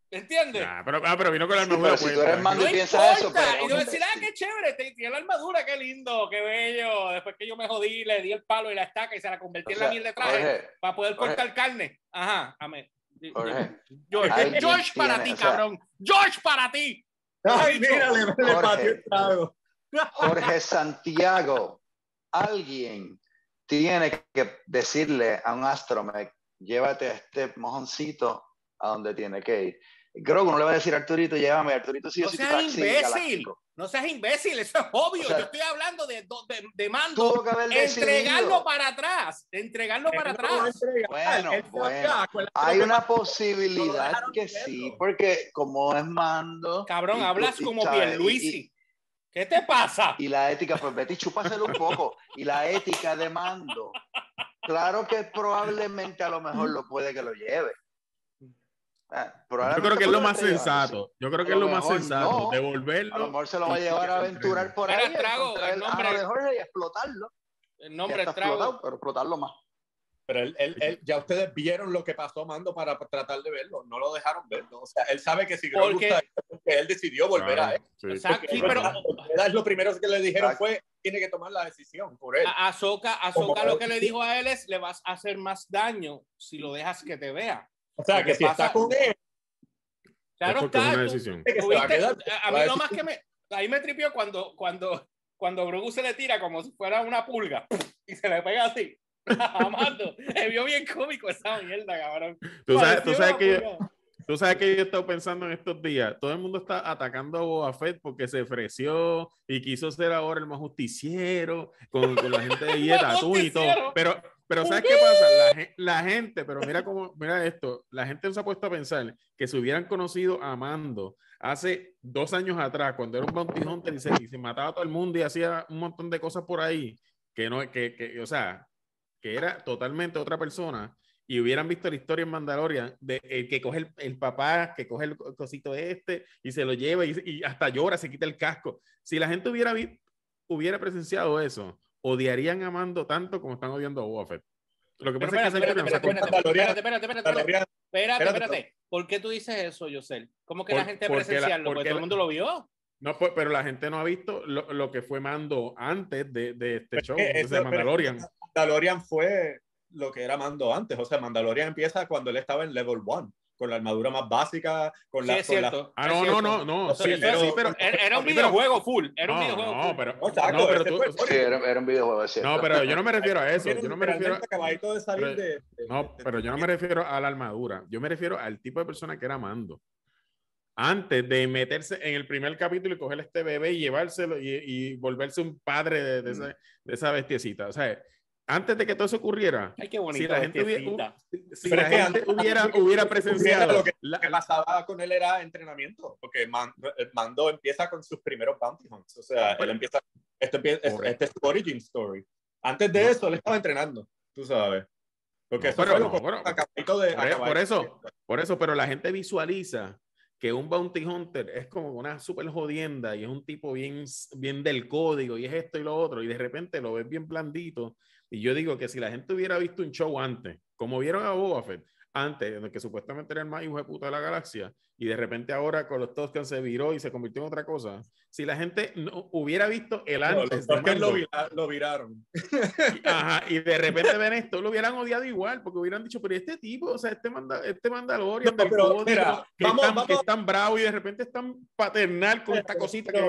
Speaker 1: ¿Entiendes?
Speaker 2: Pero vino con la armadura.
Speaker 5: Sí, si tú eres Mando y
Speaker 1: piensas eso, pero y yo decir, qué chévere, tiene la armadura, qué lindo, qué bello. Después que yo me jodí, le di el palo y la estaca y se la convertí en la mierda de traje para poder cortar carne. Ajá, amén. George para ti, cabrón. George para ti.
Speaker 4: Ay, mira, le pateó el trago.
Speaker 5: Jorge Santiago, alguien tiene que decirle a un astromech, llévate a este mojoncito a donde tiene que ir. Grogu no le va a decir a Arturito, llévame, Arturito sí,
Speaker 1: no seas imbécil, no seas imbécil, eso es obvio. O sea, yo estoy hablando de Mando, entregarlo para atrás,
Speaker 5: Bueno, hay una posibilidad que sí, porque como es Mando...
Speaker 1: Cabrón, hablas como Pierluisi. ¿Qué te pasa?
Speaker 5: Y la ética, pues vete y chúpaselo un poco. Y la ética de Mando, claro que probablemente a lo mejor lo puede que lo lleve.
Speaker 2: Yo creo que es lo más sensato. Yo creo que es lo más sensato. Devolverlo.
Speaker 5: A lo mejor se lo va a llevar a aventurar por ahí.
Speaker 1: El nombre
Speaker 5: de Jorge y explotarlo.
Speaker 1: El nombre es Trago.
Speaker 5: Pero explotarlo más.
Speaker 4: Pero él, ya ustedes vieron lo que pasó Mando para tratar de verlo. No lo dejaron verlo. O sea, él sabe que si Grogu está ahí, porque él decidió volver a él.
Speaker 1: Exacto. Sí, pero
Speaker 4: lo primero que le dijeron fue tiene que tomar la decisión por él.
Speaker 1: A Ahsoka lo que le dijo a él es le vas a hacer más daño si lo dejas que te vea.
Speaker 4: O sea, que si está con él.
Speaker 1: Claro está.
Speaker 2: Una decisión.
Speaker 1: A mí lo más que ahí me tripió cuando Grogu se le tira como si fuera una pulga y se le pega así. Amando. Me vio bien cómico esa mierda, cabrón.
Speaker 2: Tú sabes que yo he estado pensando en estos días. Todo el mundo está atacando a Boba Fett porque se ofreció y quiso ser ahora el más justiciero con la gente de Yetatún y todo. Pero ¿sabes qué pasa? La gente, pero mira esto, la gente se ha puesto a pensar que si hubieran conocido a Mando hace 2 años atrás, cuando era un bounty hunter y se mataba a todo el mundo y hacía un montón de cosas por ahí, o sea, que era totalmente otra persona, y hubieran visto la historia en Mandalorian de el que coge el papá, que coge el cosito y se lo lleva y hasta llora, se quita el casco. Si la gente hubiera presenciado eso, odiarían a Mando tanto como están odiando a Boba Fett. Lo que pasa es que
Speaker 1: espérate. ¿Por qué tú dices eso, Yosel? ¿Cómo que la gente presenciarlo? Porque todo el mundo lo vio.
Speaker 2: No, pero la gente no ha visto lo que fue Mando antes de este show, de Mandalorian.
Speaker 4: Mandalorian fue lo que era Mando antes. O sea, Mandalorian empieza cuando él estaba en level 1, con la armadura más básica, con
Speaker 1: sí, es cierto.
Speaker 2: No. Sí, pero
Speaker 1: era un videojuego full. Era un videojuego
Speaker 5: full. Era un videojuego, es cierto.
Speaker 2: No, pero yo no me refiero a eso. Yo no me refiero
Speaker 4: pero
Speaker 2: yo no me refiero a la armadura. Yo me refiero al tipo de persona que era Mando. Antes de meterse en el primer capítulo y coger este bebé y llevárselo y volverse un padre de esa bestiecita. O sea, antes de que todo eso ocurriera,
Speaker 1: ay, qué bonito,
Speaker 2: si la gente hubiera presenciado
Speaker 4: lo que pasaba con él era entrenamiento, porque Mando empieza con sus primeros bounty hunts. O sea, él empieza este es su origin story. Antes de eso, él estaba entrenando, tú sabes. Porque
Speaker 2: por eso, pero la gente visualiza que un bounty hunter es como una super jodienda y es un tipo bien del código y es esto y lo otro, y de repente lo ves bien blandito. Y yo digo que si la gente hubiera visto un show antes, como vieron a Boba Fett, antes, en el que supuestamente era el más hijo de puta de la galaxia, y de repente ahora con los Tusken se viró y se convirtió en otra cosa. Si la gente no hubiera visto el antes de Mando,
Speaker 4: lo viraron.
Speaker 2: y de repente ven esto, lo hubieran odiado igual, porque hubieran dicho, pero este tipo, o sea, este Mandalorian
Speaker 4: No,
Speaker 2: del
Speaker 4: pero,
Speaker 2: código,
Speaker 4: mira,
Speaker 2: que es tan bravo y de repente es tan paternal con esta cosita que...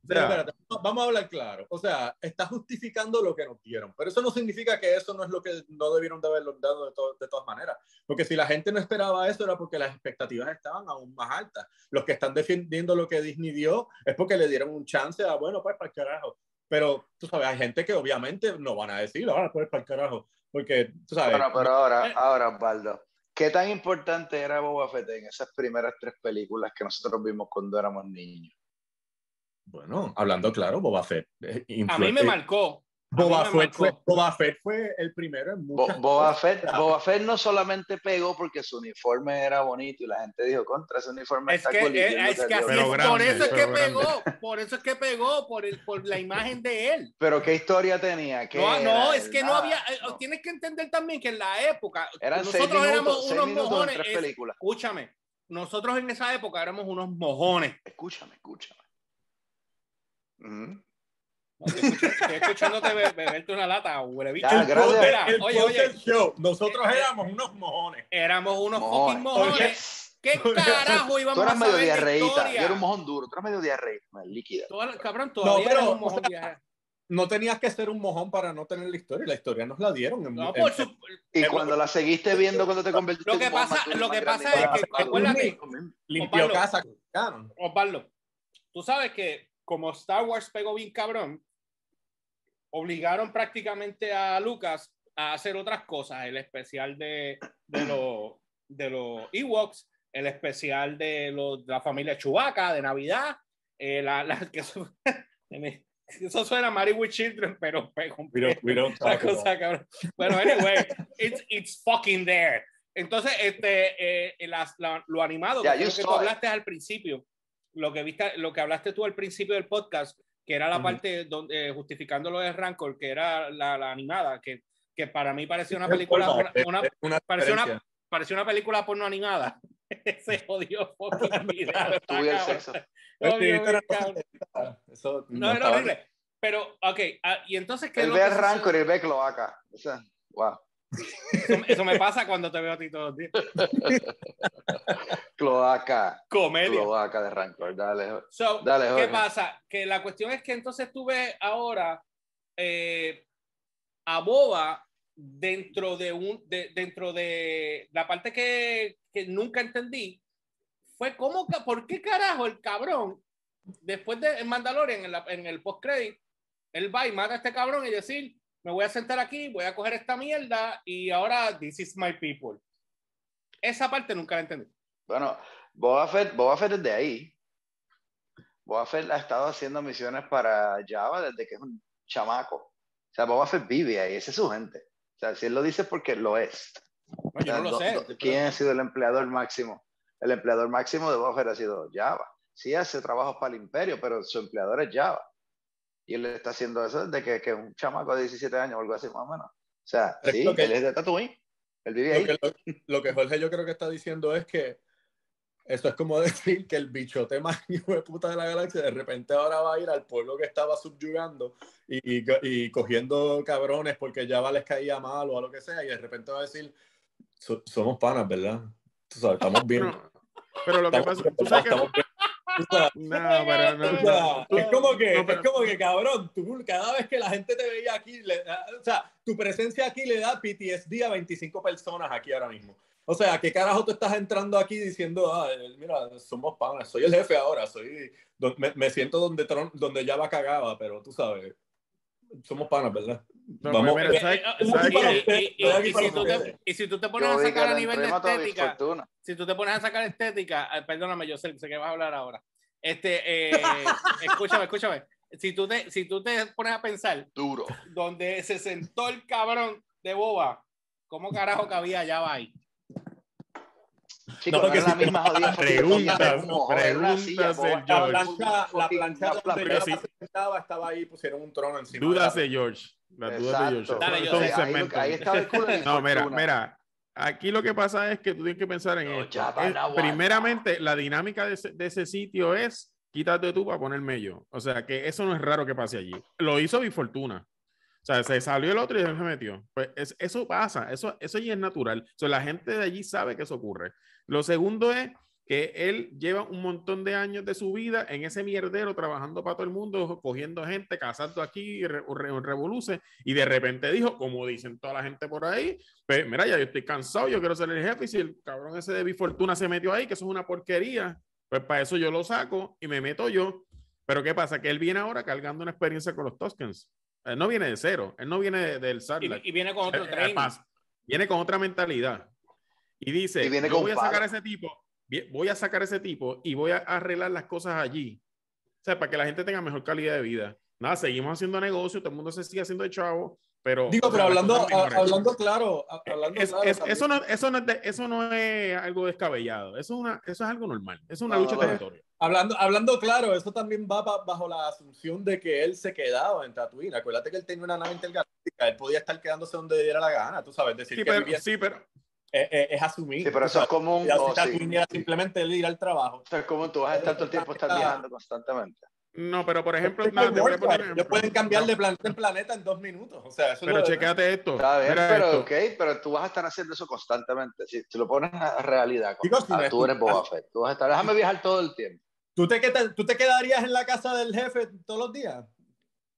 Speaker 4: O sea, espérate, vamos a hablar claro. O sea, está justificando lo que nos dieron, pero eso no significa que eso no es lo que no debieron de haberlo dado de todas maneras. Porque si la gente no esperaba eso era porque las expectativas estaban aún más altas. Los que están defendiendo lo que Disney dio es porque le dieron un chance a, bueno, pues para el carajo. Pero tú sabes, hay gente que obviamente no van a decir, ahora pues para el carajo. Porque tú sabes.
Speaker 5: Bueno, pero ahora, Osvaldo, ¿qué tan importante era Boba Fett en esas primeras 3 películas que nosotros vimos cuando éramos niños?
Speaker 4: Bueno, hablando claro, Boba Fett.
Speaker 1: A mí me marcó.
Speaker 4: Boba Fett fue el primero en muchas
Speaker 5: Boba Fett no solamente pegó porque su uniforme era bonito y la gente dijo, contra ese uniforme
Speaker 1: es
Speaker 5: está
Speaker 1: que,
Speaker 5: cool.
Speaker 1: es que así es, por eso es que pegó, por eso es que pegó, por la imagen de él.
Speaker 5: Pero ¿qué historia tenía?
Speaker 1: No, es que no había, tienes que entender también que en la época,
Speaker 5: eran
Speaker 1: nosotros éramos unos mojones.
Speaker 5: En 3 películas.
Speaker 1: Escúchame, nosotros en esa época éramos unos mojones.
Speaker 5: Escúchame.
Speaker 1: Estoy escuchándote beberte una lata, huele bicho.
Speaker 4: Oye. Nosotros éramos unos mojones.
Speaker 1: Éramos unos fucking mojones. ¿Qué carajo íbamos a saber?
Speaker 5: Tú eras medio diarreíta. Yo era un mojón duro. Tú eras medio diarreíta. Líquida.
Speaker 1: Cabrón, todavía eres un mojón.
Speaker 4: No tenías que ser un mojón para no tener la historia. La historia nos la dieron.
Speaker 5: Y cuando la seguiste viendo, cuando te convertiste
Speaker 1: en mojón. Lo que pasa es que, acuérdate,
Speaker 4: limpió casa.
Speaker 1: Osvaldo, tú sabes que como Star Wars pegó bien cabrón, obligaron prácticamente a Lucas a hacer otras cosas, el especial de los Ewoks, el especial de la familia Chewbacca de Navidad, eso suena Married with Children, pero la cosa, cabrón. Bueno, anyway, it's fucking there. Entonces, lo animado que tú hablaste al principio, lo que hablaste tú al principio del podcast, que era la parte donde justificando lo de Rancor, que era la animada, que para mí parecía una película, parecía una película porno animada. Se jodió fucking video.
Speaker 5: Tuve el sexo.
Speaker 1: No, era horrible. Pero, ok, y entonces ¿qué?
Speaker 5: Él ve Rancor y ve Cloaca. O sea, wow.
Speaker 1: Eso me pasa cuando te veo a ti todos los días.
Speaker 5: Cloaca.
Speaker 1: Comedia.
Speaker 5: Cloaca de Rancor. Dale,
Speaker 1: ¿qué pasa? Que la cuestión es que entonces tú ves ahora a Boba dentro de la parte que nunca entendí. Fue como que, ¿por qué carajo el cabrón, después de Mandalorian, en el post-credit, él va y mata a este cabrón y decir, me voy a sentar aquí, voy a coger esta mierda y ahora this is my people? Esa parte nunca la entendí.
Speaker 5: Bueno, Boba Fett es de ahí. Boba Fett ha estado haciendo misiones para Java desde que es un chamaco. O sea, Boba Fett vive ahí, esa es su gente. O sea, si él lo dice porque lo es.
Speaker 1: No, yo no lo sé.
Speaker 5: ¿Quién ha sido el empleador máximo? El empleador máximo de Boba Fett ha sido Java. Sí hace trabajos para el imperio, pero su empleador es Java. Y él está haciendo eso desde que es un chamaco de 17 años o algo así, más o menos. O sea, sí, él es de Tatooine. Él vive ahí.
Speaker 4: Lo que Jorge yo creo que está diciendo es que eso es como decir que el bichote más hijo de puta de la galaxia de repente ahora va a ir al pueblo que estaba subyugando y cogiendo cabrones porque Java les caía mal o a lo que sea, y de repente va a decir, somos panas, ¿verdad? Tú sabes, estamos bien.
Speaker 2: Pero lo que pasa, tú sabes que...
Speaker 4: Es como que, cabrón, tú cada vez que la gente te veía aquí, o sea, tu presencia aquí le da PTSD a 25 personas aquí ahora mismo. O sea, ¿qué carajo tú estás entrando aquí diciendo, mira, somos panas, soy el jefe ahora, me siento donde ya va cagada, pero tú sabes, somos panas, ¿verdad? Vamos.
Speaker 1: Y si tú te pones a sacar a nivel de estética, si tú te pones a sacar estética, perdóname, yo sé que vas a hablar ahora. Escúchame. Si tú te pones a pensar,
Speaker 5: duro,
Speaker 1: donde se sentó el cabrón de Boba, ¿cómo carajo cabía Java ahí?
Speaker 5: Chicos, no es la misma jodida
Speaker 2: preguntas
Speaker 4: la plancha donde Java sentaba estaba ahí, pusieron un trono encima.
Speaker 2: Dudas de George. Las dudas de George.
Speaker 5: Ahí estaba el culo.
Speaker 2: No, mira, aquí lo que pasa es que tú tienes que pensar en esto. Primeramente, la dinámica de ese sitio es quítate tú para ponerme yo. O sea, que eso no es raro que pase allí. Lo hizo Bifortuna. O sea, se salió el otro y se metió. Pues eso pasa, eso ya es natural. O sea, la gente de allí sabe que eso ocurre. Lo segundo es que él lleva un montón de años de su vida en ese mierdero, trabajando para todo el mundo, cogiendo gente, cazando aquí, revoluce, y de repente dijo, como dicen toda la gente por ahí, pues mira, ya yo estoy cansado, yo quiero ser el jefe, y si el cabrón ese de Bifortuna se metió ahí, que eso es una porquería, pues para eso yo lo saco y me meto yo. Pero ¿qué pasa? Que él viene ahora cargando una experiencia con los Tuskens. Él no viene de cero, él no viene del Sarlacc.
Speaker 1: Y viene con otro training.
Speaker 2: Viene con otra mentalidad. Y dice, yo voy a sacar a ese tipo, y voy a arreglar las cosas allí. O sea, para que la gente tenga mejor calidad de vida. Nada, seguimos haciendo negocio, todo el mundo se sigue haciendo de chavo, pero...
Speaker 4: Digo, pero hablando claro.
Speaker 2: Eso no es algo descabellado, eso es algo normal, es una lucha de territorio.
Speaker 4: Hablando claro, eso también va bajo la asunción de que él se quedaba en Tatooine. Acuérdate que él tenía una nave intergaláctica, él podía estar quedándose donde diera la gana, tú sabes, decir es asumir.
Speaker 5: Sí, pero eso es común.
Speaker 4: Tatooine era simplemente el ir al trabajo.
Speaker 5: Eso es común, tú vas a estar todo el tiempo viajando constantemente.
Speaker 2: No, pero por ejemplo,
Speaker 4: ellos pueden cambiar de planeta en planeta en 2 minutos. O sea, eso
Speaker 2: pero chécate esto.
Speaker 5: Está bien, pero tú vas a estar haciendo eso constantemente. Si lo pones a realidad, tú eres Boba Fett. Tú vas a estar, déjame viajar todo el tiempo.
Speaker 4: ¿Tú te quedarías en la casa del jefe todos los días?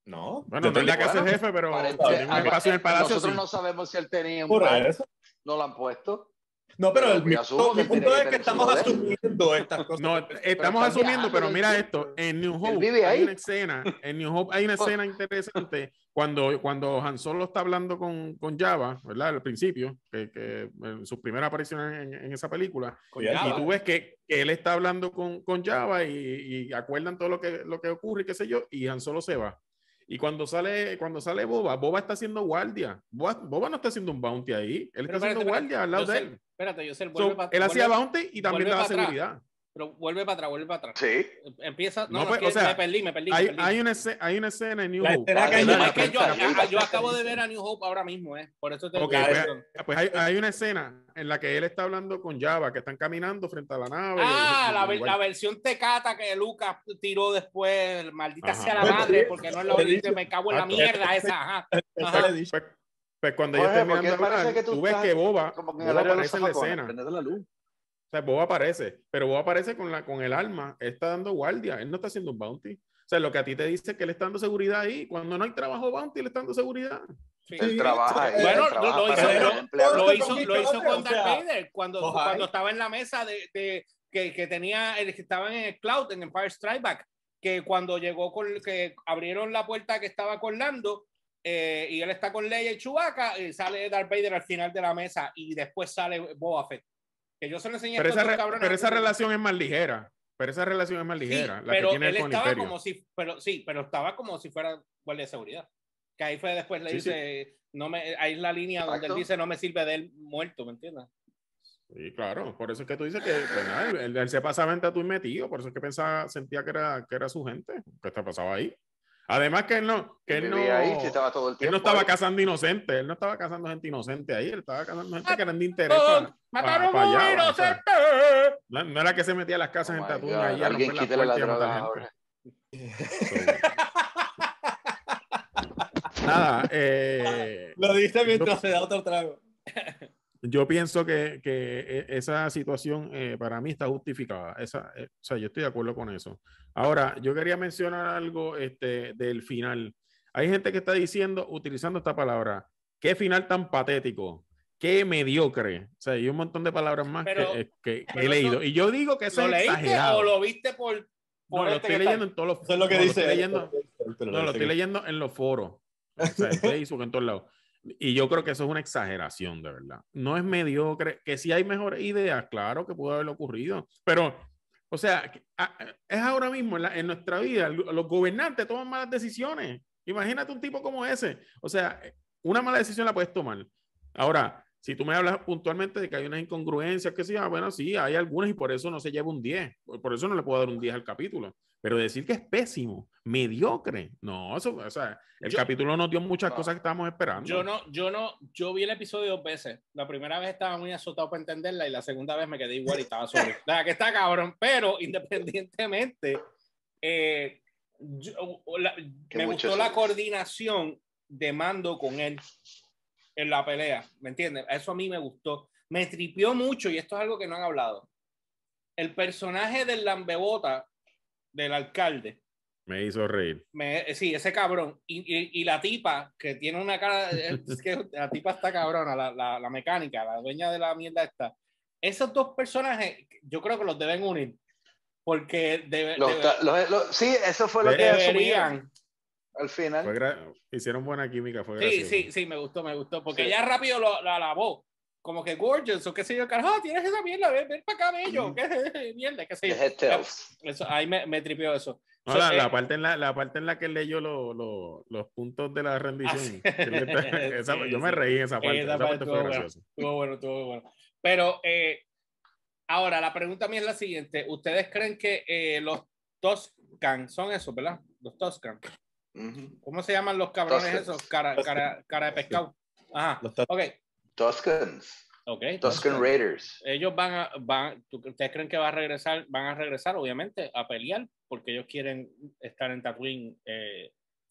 Speaker 4: No.
Speaker 2: Bueno, no en la casa del jefe, pero
Speaker 5: en el palacio, nosotros no sabemos si él tenía un plan. No lo han puesto.
Speaker 4: No, pero mi punto es que estamos asumiendo estas cosas.
Speaker 2: No, estamos asumiendo, pero mira esto, en New Hope hay una escena, interesante cuando Han Solo está hablando con Jabba, ¿verdad? Al principio, que en sus primeras apariciones en esa película, y tú ves que él está hablando con Jabba y acuerdan todo lo que ocurre, qué sé yo, y Han Solo se va. Y cuando sale Boba está haciendo guardia. Boba no está haciendo un bounty ahí. Él está haciendo guardia al lado de él.
Speaker 1: Espérate,
Speaker 2: él hacía bounty y también daba seguridad.
Speaker 1: Pero vuelve para atrás.
Speaker 5: Sí.
Speaker 1: Empieza.
Speaker 2: me perdí. Hay una escena en New Hope.
Speaker 1: Yo acabo de ver a New Hope ahora mismo, por eso te
Speaker 2: pues hay una escena en la que él está hablando con Jabba, que están caminando frente a la nave.
Speaker 1: La versión tecata que Lucas tiró después, maldita sea la madre, porque no es la original, me cago en la mierda esa.
Speaker 2: Pues cuando ellos terminan de hablar, tú ves que Boba aparece en la escena. O sea, Boba aparece, pero Boba aparece con el arma, él está dando guardia, él no está haciendo un bounty. O sea, lo que a ti te dice es que él está dando seguridad ahí. Cuando no hay trabajo bounty, él está dando seguridad.
Speaker 5: Sí. Él trabaja ahí.
Speaker 1: Bueno, lo hizo con Darth Vader cuando estaba en la mesa que estaban en el Cloud, en Empire Strikes Back, que cuando llegó que abrieron la puerta que estaba con Lando, y él está con Leia y Chewbacca, y sale Darth Vader al final de la mesa y después sale Boba Fett. Que yo se lo enseñé
Speaker 2: pero esa relación es más ligera.
Speaker 1: Sí, pero él estaba como si, pero estaba como si fuera guardia de seguridad. Que ahí fue después le dice, ahí es la línea donde él dice no me sirve de él muerto, ¿me entiendes?
Speaker 2: Sí, claro, por eso es que tú dices que pues, nada, él se pasaba en Tatooine metido, por eso es que sentía que era su gente, que te pasaba ahí. Además que él no estaba cazando inocentes, él no estaba cazando gente inocente ahí, él estaba cazando gente que eran de interés
Speaker 1: ¡Mataron a un inocente!
Speaker 2: No era que se metía a las casas en Tatooine ahí.
Speaker 5: Alguien quítale la droga ahora.
Speaker 2: Nada,
Speaker 4: lo dice mientras se da otro trago.
Speaker 2: Yo pienso que esa situación para mí está justificada. O sea, yo estoy de acuerdo con eso. Ahora, yo quería mencionar algo del final. Hay gente que está utilizando esta palabra, qué final tan patético, qué mediocre. O sea, hay un montón de palabras más que he leído. Y yo digo que eso es exagerado.
Speaker 1: ¿O lo viste por
Speaker 2: no, lo estoy leyendo en todos los foros.
Speaker 4: Eso es lo que dice.
Speaker 2: Lo estoy leyendo en los foros. O sea, en Facebook, en todos lados. Y yo creo que eso es una exageración, de verdad. No es mediocre. Que si hay mejores ideas, claro que pudo haber ocurrido. Pero, o sea, es ahora mismo en nuestra vida. Los gobernantes toman malas decisiones. Imagínate un tipo como ese. O sea, una mala decisión la puedes tomar. Ahora, Si tú me hablas puntualmente de que hay unas incongruencias, que sí, bueno, sí, hay algunas y por eso no se lleva un 10. Por eso no le puedo dar un 10 al capítulo. Pero decir que es pésimo, mediocre, no, eso, o sea, el capítulo nos dio muchas cosas que estábamos esperando.
Speaker 1: Yo vi el episodio 2 veces. La primera vez estaba muy azotado para entenderla y la segunda vez me quedé igual y estaba solo. O sea, que está cabrón, pero independientemente, me gustó la coordinación de Mando con él en la pelea, ¿me entiendes? Eso a mí me gustó. Me tripió mucho y esto es algo que no han hablado. El personaje del lambebota del alcalde.
Speaker 2: Me hizo reír.
Speaker 1: Sí, ese cabrón. Y la tipa, que tiene una cara... Es que la tipa está cabrona, la mecánica, la dueña de la mierda esta. Esos dos personajes, yo creo que los deben unir. Porque
Speaker 5: sí, eso fue lo que
Speaker 1: deberían.
Speaker 5: Al final.
Speaker 2: Hicieron buena química, fue gracioso.
Speaker 1: Sí, me gustó. Porque ella rápido la alabó. Como que gorgeous, o qué sé yo, carajo, tienes esa mierda, ven para acá, bello, qué mierda, qué sé yo. Eso, ahí me tripió eso.
Speaker 2: No, la parte en la que él leyó los puntos de la rendición. Yo me reí en esa parte. Esa parte fue graciosa.
Speaker 1: Estuvo bueno. Pero ahora, la pregunta mía es la siguiente. ¿Ustedes creen que los Toscan son eso, verdad? Los Toscan. ¿Cómo se llaman los cabrones esos? Cara de pescado. Ajá. Ok.
Speaker 5: Tuskens.
Speaker 1: Okay,
Speaker 5: Tusken Raiders.
Speaker 1: Ellos ¿ustedes creen que van a regresar, obviamente, a pelear? Porque ellos quieren estar en Tatooine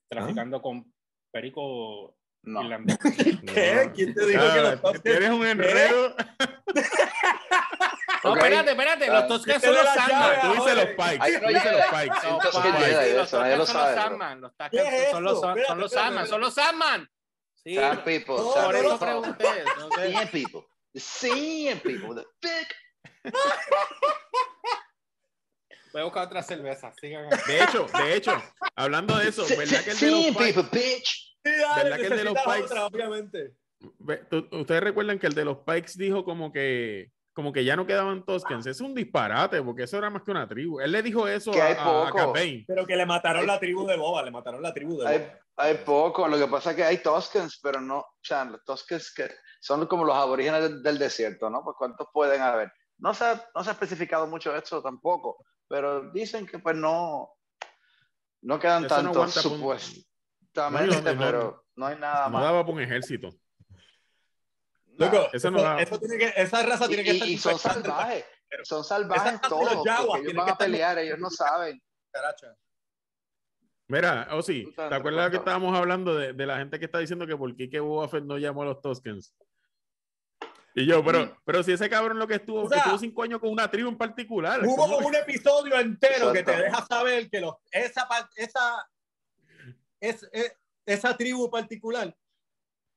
Speaker 1: traficando con perico irlandés.
Speaker 4: ¿Qué? ¿Quién te dijo que los Tuskens?
Speaker 2: Eres un enredo.
Speaker 1: No, espérate, los Tuskens son los Sandman.
Speaker 2: Tú dices los Pikes.
Speaker 1: Son los Sandman. Sí,
Speaker 5: Sand people.
Speaker 1: Por eso pregunté.
Speaker 5: Sand people. The sand people. The big.
Speaker 1: Voy a buscar otra cerveza. Sigan.
Speaker 2: De hecho, hablando de eso, ¿verdad que el de los Pikes? ¿Verdad que el de los Pikes?
Speaker 4: Obviamente.
Speaker 2: Ustedes recuerdan que el de los Pikes dijo como que ya no quedaban Tuskens. Es un disparate, porque eso era más que una tribu. Él le dijo eso a Cad Bane.
Speaker 4: Pero que le mataron la tribu de Boba,
Speaker 5: Hay poco, lo que pasa es que hay Tuskens, pero no, o sea, los Tuskens que son como los aborígenes del desierto, ¿no? Pues ¿cuántos pueden haber? No se ha especificado mucho esto tampoco, pero dicen que pues no quedan
Speaker 2: eso
Speaker 5: tantos supuestamente, pero no hay nada más.
Speaker 2: No daba para un ejército.
Speaker 4: Loco,
Speaker 5: esa
Speaker 4: raza tiene que estar...
Speaker 5: Y son salvajes todos, porque ellos van a pelear, ellos no saben.
Speaker 4: Caracha.
Speaker 2: Mira, sí, ¿te acuerdas que estábamos hablando de la gente que está diciendo que por qué Boba Fett no llamó a los Tuskens? Y yo, pero si ese cabrón lo que estuvo 5 años con una tribu en particular.
Speaker 4: Hubo un episodio entero que te deja saber que esa tribu particular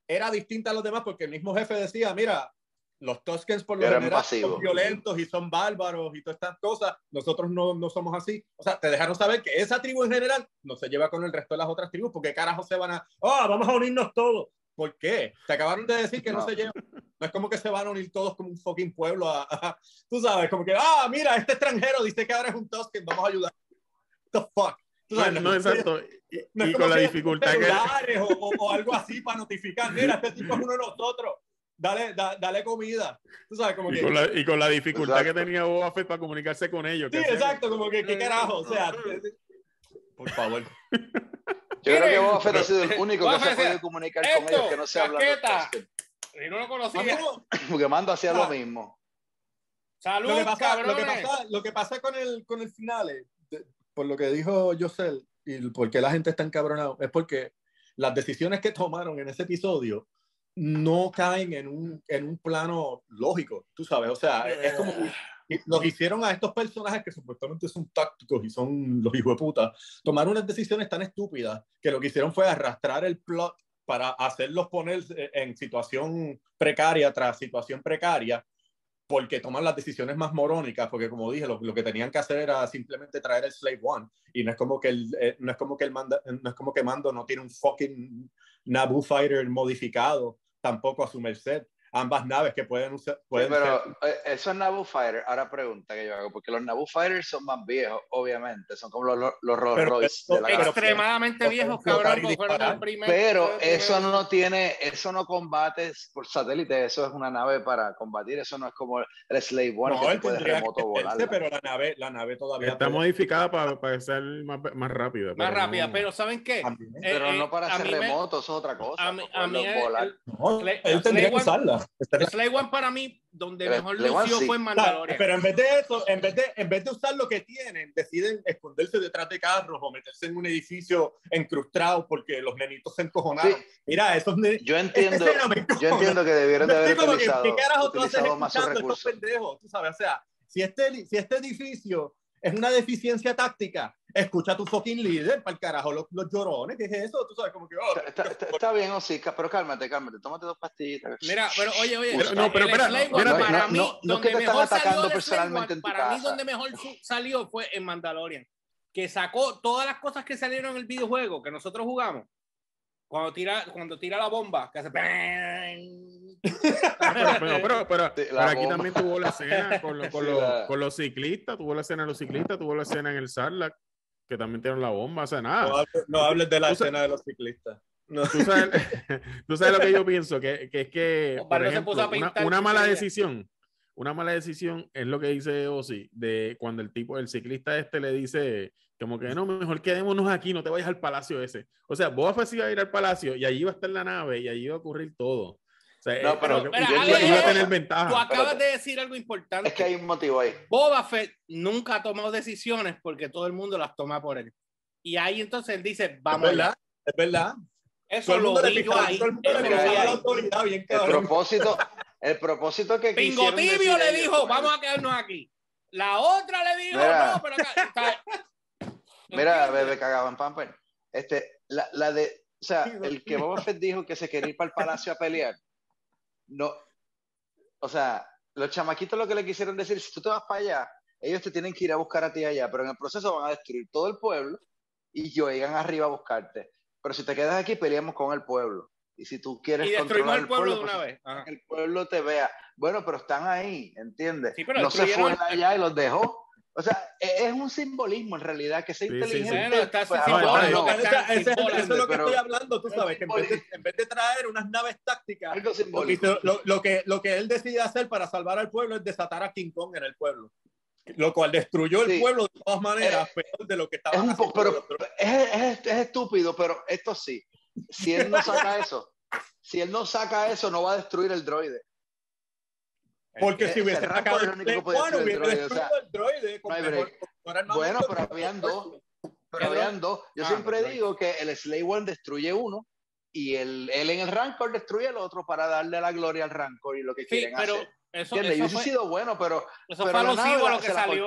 Speaker 4: era distinta a los demás, porque el mismo jefe decía, mira, los Tuskens por lo general son violentos y son bárbaros y todas estas cosas. Nosotros no somos así. O sea, te dejaron saber que esa tribu en general no se lleva con el resto de las otras tribus, porque carajo se van a... vamos a unirnos todos. ¿Por qué? Te acabaron de decir que no se llevan. No es como que se van a unir todos como un fucking pueblo tú sabes, como que, mira, este extranjero dice que ahora es un Tusken, vamos a ayudar. What the fuck?
Speaker 2: No, exacto. Y con la dificultad
Speaker 4: que... o algo así para notificar, mira, este tipo es uno de nosotros. Dale comida. Tú sabes, como
Speaker 2: y con la dificultad que tenía Boba Fett para comunicarse con ellos.
Speaker 4: Sí, exacto, como que qué carajo, o sea, por favor.
Speaker 5: Yo creo que Boba Fett ha sido el único que se ha podido comunicar con ellos que no se habla.
Speaker 1: Y no lo conocía.
Speaker 5: Porque Mando hacía lo mismo.
Speaker 1: Salud,
Speaker 4: lo que pasa con el final, por lo que dijo Josel y por qué la gente está encabronada, es porque las decisiones que tomaron en ese episodio no caen en un plano lógico, tú sabes, o sea, es como lo que hicieron a estos personajes que supuestamente son tácticos y son los hijos de puta, tomaron unas decisiones tan estúpidas que lo que hicieron fue arrastrar el plot para hacerlos poner en situación precaria tras situación precaria, porque toman las decisiones más morónicas, porque como dije, lo que tenían que hacer era simplemente traer el Slave One, y no es como que Mando no tiene un fucking Naboo fighter modificado tampoco a su merced. ambas naves que pueden usar.
Speaker 5: Sí, pero eso es Naboo Fighter. Ahora pregunta que yo hago, porque los Naboo Fighters son más viejos, obviamente, son como los Rolls Royce de la galaxia.
Speaker 1: Extremadamente viejos, cabrón, porque fueron el primer.
Speaker 5: Pero eso no tiene, eso no combate por satélite, eso es una nave para combatir, eso no es como el Slave One que puede remoto volar.
Speaker 4: Pero la nave todavía
Speaker 2: está modificada para ser más rápida.
Speaker 1: Más rápida, pero ¿saben qué?
Speaker 5: Pero no para ser remoto, eso es otra cosa.
Speaker 1: A mí
Speaker 4: volar. Él tendría que usarla.
Speaker 1: Slave One para mí, donde mejor lució fue en Mandalorian.
Speaker 4: Pero en vez de eso, en vez de usar lo que tienen, deciden esconderse detrás de carros o meterse en un edificio encrustado porque los nenitos se encojonaron. Sí. Mira, esos
Speaker 5: yo entiendo que debieron de haber utilizado,
Speaker 4: ¿qué carajo tú
Speaker 5: haces
Speaker 4: más sus recursos? Estos pendejos, tú sabes, o sea, si este edificio es una deficiencia táctica, escucha a tu fucking líder, para el carajo, los llorones, ¿qué es eso? Tú sabes, como que...
Speaker 5: Está bien, Osica, pero cálmate, tómate 2 pastillitas.
Speaker 1: Mira, pero oye,
Speaker 2: pero espera,
Speaker 1: para mí,
Speaker 5: no que te están atacando personalmente en tu
Speaker 1: para
Speaker 5: casa.
Speaker 1: mí, donde mejor salió fue en Mandalorian, que sacó todas las cosas que salieron en el videojuego que nosotros jugamos. Cuando tira la bomba, que hace...
Speaker 2: pero aquí también tuvo la escena con los ciclistas, tuvo la escena de los ciclistas, tuvo la escena en el Sarlacc, que también tienen la bomba, o sea, nada.
Speaker 4: No hables de la escena de los ciclistas. No.
Speaker 2: ¿Tú sabes lo que yo pienso, que es que, por ejemplo, una mala decisión es lo que dice Ozzy, de cuando el ciclista le dice como que no, mejor quedémonos aquí, no te vayas al palacio ese. O sea, Boba Fett iba a ir al palacio y allí iba a estar la nave y allí iba a ocurrir todo. O sea,
Speaker 5: no, pero
Speaker 2: iba a tener ventaja.
Speaker 1: Tú acabas de decir algo importante.
Speaker 5: Es que hay un motivo ahí.
Speaker 1: Boba Fett nunca ha tomado decisiones porque todo el mundo las toma por él. Y ahí entonces él dice, vamos.
Speaker 4: Es verdad.
Speaker 1: Eso lo vi yo ahí.
Speaker 5: El propósito que
Speaker 1: Pingo Tibio le dijo, vamos a quedarnos aquí. La otra le dijo, no, pero acá.
Speaker 5: Mira, bebé cagado en pamper. O sea, el que Boba Fett dijo que se quería ir para el palacio a pelear. No, o sea, los chamaquitos lo que le quisieron decir, si tú te vas para allá, ellos te tienen que ir a buscar a ti allá, pero en el proceso van a destruir todo el pueblo y llegan arriba a buscarte. Pero si te quedas aquí, peleamos con el pueblo. Y si tú quieres
Speaker 1: controlar el pueblo de una vez,
Speaker 5: que el pueblo te vea. Bueno, pero están ahí, ¿entiendes? Sí, no se fue allá y los dejó. O sea, es un simbolismo en realidad, que sea inteligente.
Speaker 4: Eso es lo que estoy hablando, tú sabes, que en vez de traer unas naves tácticas, lo que él decide hacer para salvar al pueblo es desatar a King Kong en el pueblo. Lo cual destruyó el pueblo de todas maneras, peor de lo que estaba haciendo.
Speaker 5: Pero es estúpido, pero esto sí. Si él no saca eso, no va a destruir el droide.
Speaker 4: Porque si hubiese sacado el droide,
Speaker 5: bueno, pero habían dos. Yo siempre digo que el Slave One destruye uno y él en el Rancor destruye el otro para darle la gloria al Rancor y lo que quieren hacer. Eso hubiese sido bueno, pero
Speaker 1: eso fue alusivo a lo que salió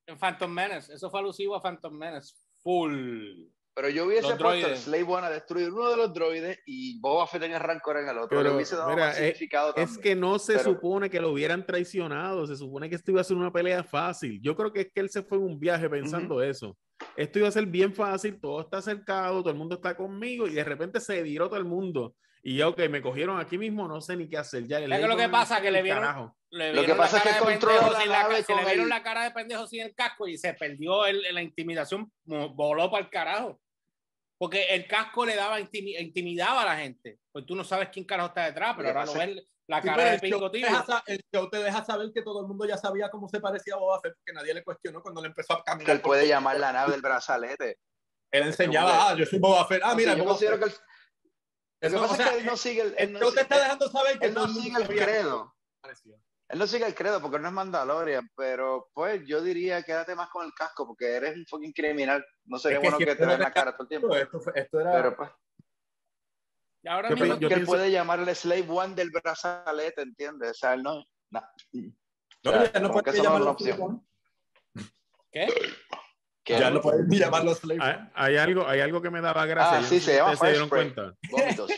Speaker 5: en
Speaker 1: Phantom Menace. Eso fue alusivo a Phantom Menace. Full.
Speaker 5: Pero yo hubiese puesto el Slave One a destruir uno de los droides y Boba Fett en el Rancor en el otro.
Speaker 2: Pero,
Speaker 5: le hubiese dado más significado
Speaker 2: es que no se supone que lo hubieran traicionado. Se supone que esto iba a ser una pelea fácil. Yo creo que es que él se fue en un viaje pensando eso. Esto iba a ser bien fácil, todo está cercado, todo el mundo está conmigo y de repente se viró todo el mundo. Y ya, ok, me cogieron aquí mismo, no sé ni qué hacer. Ya,
Speaker 1: lo que pasa es que le vieron
Speaker 5: lo que pasa es que controló la nave
Speaker 1: se le vieron la cara de pendejo sin el casco y se perdió la intimidación, voló para el carajo. Porque el casco le daba intimidaba a la gente. Pues tú no sabes quién carajo está detrás, pero ahora no ves la cara de Pingo Tibio.
Speaker 4: El show te deja saber que todo el mundo ya sabía cómo se parecía a Boba Fett, porque nadie le cuestionó cuando le empezó a caminar.
Speaker 5: Que él puede llamar la nave del brazalete.
Speaker 4: Él enseñaba, yo soy Boba Fett. Mira,
Speaker 5: yo considero que lo que pasa es que él no sigue
Speaker 4: el show te está dejando saber que
Speaker 5: él no sigue el credo. Él no sigue el credo porque no es Mandalorian, pero pues yo diría quédate más con el casco porque eres un fucking criminal. No sería bueno que te vean la cara todo el tiempo.
Speaker 4: Esto era...
Speaker 5: Pero pues...
Speaker 1: Y ahora mismo
Speaker 5: que él puede llamar el Slave One del brazalete, ¿entiendes? O sea, él no...
Speaker 4: no puede llamarlo opción.
Speaker 1: ¿Qué?
Speaker 4: Ya no pueden llamarlo Slave.
Speaker 2: Hay algo que me daba gracia.
Speaker 5: Sí, se llama
Speaker 2: Fire Spray.
Speaker 5: Vómitos.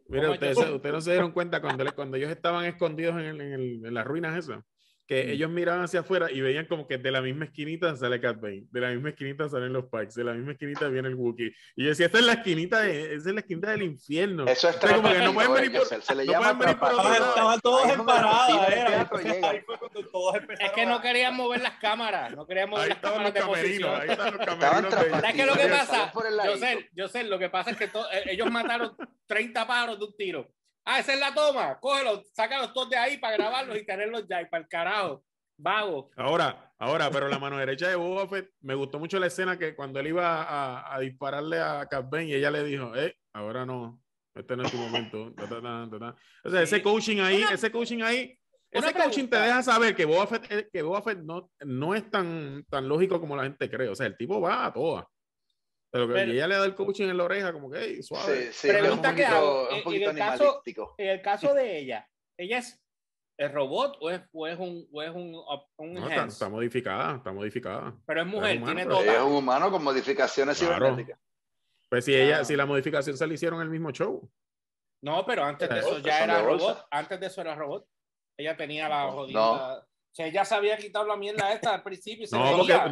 Speaker 2: Mira, ustedes no se dieron cuenta cuando ellos estaban escondidos en las ruinas esas. que ellos miraban hacia afuera y veían como que de la misma esquinita sale Cat Bane, de la misma esquinita salen los Pikes, de la misma esquinita viene el Wookiee. Y yo decía, esta es la esquinita del infierno.
Speaker 5: Eso es
Speaker 2: O sea, como que no pueden venir por,
Speaker 5: se le
Speaker 2: no
Speaker 5: llama
Speaker 2: pueden venir por otro lado.
Speaker 4: Estaban todos
Speaker 5: Ahí
Speaker 4: en
Speaker 5: es donde los
Speaker 4: parada,
Speaker 5: cines de teatro
Speaker 4: Entonces,
Speaker 5: llegan.
Speaker 4: ahí fue cuando todos empezaron
Speaker 1: Es que no querían mover las cámaras, no querían mover
Speaker 2: Ahí
Speaker 1: las
Speaker 2: estaban
Speaker 1: cámaras
Speaker 2: los
Speaker 1: de
Speaker 2: camerinos,
Speaker 1: posición.
Speaker 2: ahí están los
Speaker 5: Estaban
Speaker 2: camerinos de ellos.
Speaker 1: ¿Sabes qué es lo que
Speaker 5: Salen
Speaker 1: pasa?
Speaker 5: por el ladito.
Speaker 1: Yo sé, lo que pasa es que ellos mataron 30 pájaros de un tiro. Ah, esa es la toma, cógelos, sácalos todos de ahí para grabarlos y tenerlos ya, y para el carajo, vago.
Speaker 2: Ahora, pero la mano derecha de Boba Fett, me gustó mucho la escena que cuando él iba a dispararle a Cat Bane y ella le dijo, ahora no, este no es tu momento. O sea,
Speaker 1: Sí.
Speaker 2: ese coaching ahí,
Speaker 1: Una
Speaker 2: ese coaching
Speaker 1: pregunta.
Speaker 2: te deja saber que Boba Fett no es tan lógico como la gente cree. O sea, el tipo va a todas. Pero que ella le da el coaching en la oreja, como que, hey, suave.
Speaker 5: Sí,
Speaker 1: Pregunta que hago,
Speaker 5: un poquito
Speaker 1: en el caso,
Speaker 5: animalístico.
Speaker 1: en el caso de ella es el robot o es un
Speaker 2: No,
Speaker 1: enhance?
Speaker 2: está modificada.
Speaker 1: Pero es mujer,
Speaker 2: humano,
Speaker 1: tiene
Speaker 2: pero
Speaker 5: Ella es
Speaker 1: todo.
Speaker 5: un humano con modificaciones
Speaker 2: Claro.
Speaker 5: cibernéticas.
Speaker 2: Pues si la modificación se le hicieron en el mismo show.
Speaker 1: No, pero antes de eso
Speaker 5: Son
Speaker 1: ya
Speaker 5: de
Speaker 1: era
Speaker 5: bolsa.
Speaker 1: robot. Antes de eso era robot. Ella tenía la jodida.
Speaker 5: No.
Speaker 1: O sea, ella se había quitado la mierda esta al principio. Y se
Speaker 2: No,
Speaker 1: veía.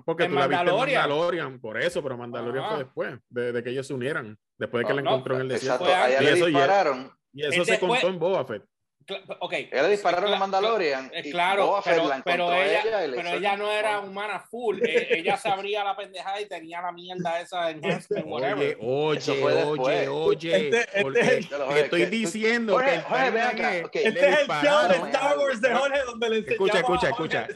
Speaker 2: porque
Speaker 1: En
Speaker 2: tú la viste en
Speaker 1: Mandalorian.
Speaker 2: Mandalorian, por eso, pero Mandalorian
Speaker 1: Ajá.
Speaker 2: fue después, de que ellos se unieran, después de que la
Speaker 1: No,
Speaker 2: encontró en el desierto.
Speaker 5: Exacto, a ella
Speaker 2: Y
Speaker 5: le
Speaker 2: eso-
Speaker 5: dispararon.
Speaker 2: Y eso se
Speaker 1: Después-
Speaker 2: contó en Boba Fett.
Speaker 1: Ok.
Speaker 5: Ella le dispararon
Speaker 1: Cla-
Speaker 5: a Mandalorian. Y
Speaker 1: Claro,
Speaker 5: Boba Fett la
Speaker 1: pero
Speaker 5: encontró a
Speaker 1: ella,
Speaker 5: ella y le
Speaker 1: pero
Speaker 5: hizo
Speaker 1: ella
Speaker 5: el-
Speaker 1: no era humana full. Ella se abría la pendejada y tenía la mierda esa enhancement, whatever.
Speaker 5: Eso fue después.
Speaker 2: Porque te estoy diciendo que el
Speaker 5: Jorge, ven
Speaker 2: timing
Speaker 5: acá.
Speaker 2: es-
Speaker 5: Ok.
Speaker 2: le
Speaker 4: Este es el show de
Speaker 2: dispararon.
Speaker 4: Star Wars de Jorge donde le enseñamos
Speaker 2: Escucha.
Speaker 4: a Jorge.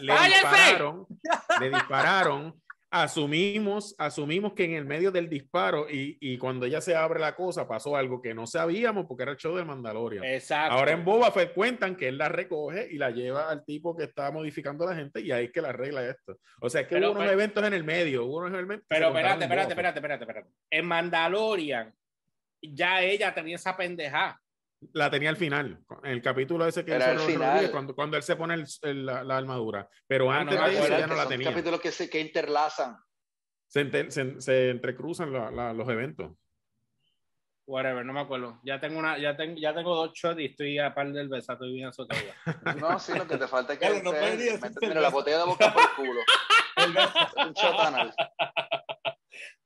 Speaker 2: Le dispararon. Asumimos que en el medio del disparo y cuando ella se abre la cosa pasó algo que no sabíamos porque era el show de Mandalorian.
Speaker 1: Exacto.
Speaker 2: Ahora en Boba Fett cuentan que él la recoge y la lleva al tipo que está modificando a la gente y ahí es que la arregla esto. O sea, es que
Speaker 1: Pero-
Speaker 2: hubo unos eventos en el medio, hubo unos eventos que
Speaker 1: Pero
Speaker 2: se contaron en Boba
Speaker 1: espérate.
Speaker 2: Fett.
Speaker 1: En Mandalorian ya ella tenía esa pendejada.
Speaker 2: La tenía al final, en el capítulo ese que
Speaker 5: Era
Speaker 2: hizo
Speaker 5: el
Speaker 2: Robert
Speaker 5: final.
Speaker 2: Rodríguez, cuando él se pone la armadura. Pero antes
Speaker 1: no,
Speaker 2: de eso
Speaker 1: acuerdo,
Speaker 2: ya no la
Speaker 5: Son
Speaker 2: tenía.
Speaker 5: capítulos que interlazan.
Speaker 2: Se entrecruzan los eventos.
Speaker 1: Whatever, no me acuerdo. Ya tengo 2 shots y estoy a par del beso, estoy bien azotado.
Speaker 5: No, sí, lo que te falta es que
Speaker 4: Claro, no puedes ni decir
Speaker 5: mira,
Speaker 4: cerveza.
Speaker 5: la botella de boca por el culo. Un shot anal.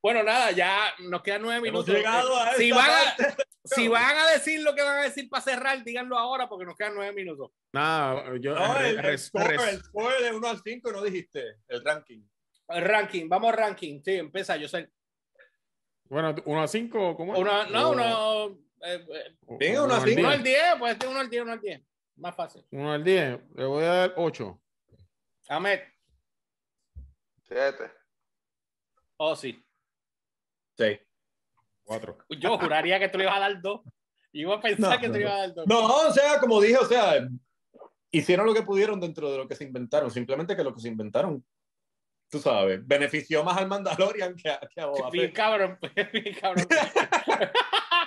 Speaker 1: Bueno, nada, ya nos quedan 9
Speaker 4: Hemos
Speaker 1: minutos.
Speaker 4: llegado a
Speaker 1: Si
Speaker 4: esta
Speaker 1: van
Speaker 4: parte.
Speaker 1: si van a decir lo que van a decir para cerrar, díganlo ahora porque nos quedan 9 minutos.
Speaker 2: Nada, yo
Speaker 4: No, el score de 1 al 5 no dijiste, el ranking.
Speaker 1: El ranking, vamos al ranking. Sí, empieza, yo sé.
Speaker 2: Bueno, 1 a 5, ¿cómo es?
Speaker 4: Bien, 1 a 5.
Speaker 1: 1 al 10, pues 1 al 10, 1 al 10. Más fácil.
Speaker 2: 1 al 10, le voy a dar 8.
Speaker 1: Ahmed.
Speaker 5: 7.
Speaker 1: Oh, sí.
Speaker 4: 6.
Speaker 2: 4.
Speaker 1: Yo juraría que tú le ibas a dar 2. Iba a pensar que tú le ibas a dar 2.
Speaker 4: No, o sea, como dije, o sea, hicieron lo que pudieron dentro de lo que se inventaron. Simplemente que lo que se inventaron, tú sabes, benefició más al Mandalorian que a Boba
Speaker 1: Bien
Speaker 4: Fett.
Speaker 1: cabrón, bien cabrón.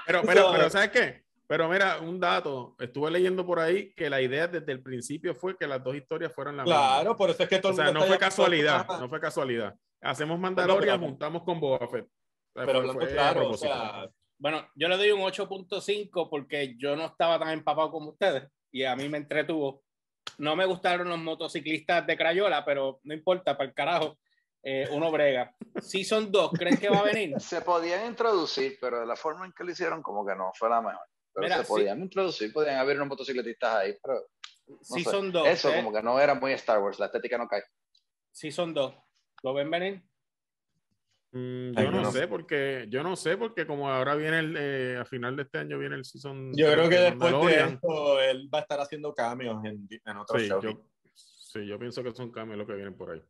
Speaker 2: Pero ¿sabes qué? Pero mira, un dato, estuve leyendo por ahí que la idea desde el principio fue que las dos historias fueran la misma.
Speaker 4: Claro, por eso es que todo
Speaker 2: O
Speaker 4: el
Speaker 2: sea,
Speaker 4: mundo
Speaker 2: no
Speaker 4: está
Speaker 2: fue
Speaker 4: ya-
Speaker 2: casualidad, no fue casualidad. Hacemos Mandalorian,
Speaker 4: pero-
Speaker 2: juntamos con Boba Fett.
Speaker 4: Pero hablando claro, o
Speaker 2: propósito.
Speaker 4: sea,
Speaker 1: Bueno, yo le doy un 8.5 porque yo no estaba tan empapado como ustedes y a mí me entretuvo. No me gustaron los motociclistas de Crayola, pero no importa, para el carajo, uno brega. Season 2, ¿creen que va a venir?
Speaker 5: Se podían introducir, pero de la forma en que lo hicieron, como que no fue la mejor. Pero
Speaker 1: Mira,
Speaker 5: se podían introducir, podían haber unos motocicletistas ahí, pero no
Speaker 1: Season
Speaker 5: sé.
Speaker 1: 2.
Speaker 5: Eso como que no era muy Star Wars, la estética no cae.
Speaker 1: Season 2. ¿Lo ven venir?
Speaker 2: Yo no sé porque como ahora viene a final de este año viene el season.
Speaker 4: yo creo que
Speaker 2: de
Speaker 4: después de
Speaker 2: Mandalorian.
Speaker 4: esto él va a estar haciendo cambios en otros
Speaker 2: Sí,
Speaker 4: shows.
Speaker 2: yo pienso que son cambios los que vienen por ahí.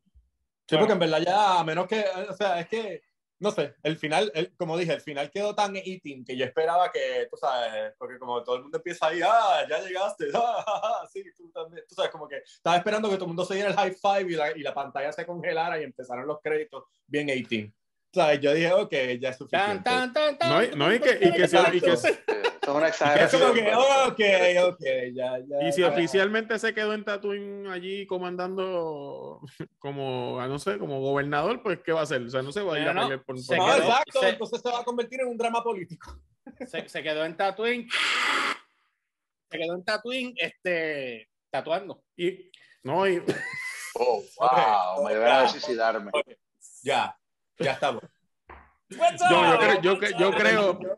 Speaker 4: Sí, porque en verdad ya, a menos que, o sea, es que, no sé, el final, como dije, el final quedó tan eating que yo esperaba que, tú sabes, porque como todo el mundo empieza ahí, ya llegaste, sí, tú también, tú sabes, como que estaba esperando que todo el mundo se diera el high five y la pantalla se congelara y empezaron los créditos bien 18. O sea, yo dije, ok, ya es suficiente.
Speaker 2: No, y que
Speaker 5: Es una
Speaker 4: Es
Speaker 5: exageración.
Speaker 4: como que, ok, ya.
Speaker 2: y si oficialmente se quedó en Tatooine allí comandando como, no sé, como gobernador, pues ¿qué va a hacer? O sea, no se va a ir a
Speaker 1: No,
Speaker 2: pelear por
Speaker 1: se
Speaker 4: No,
Speaker 1: quedó-
Speaker 4: exacto, entonces se va a convertir en un drama político.
Speaker 1: Se quedó en Tatooine. Se quedó en Tatooine tatuando.
Speaker 2: Y No, y
Speaker 5: Oh, wow, me voy a suicidarme.
Speaker 4: Ya estamos.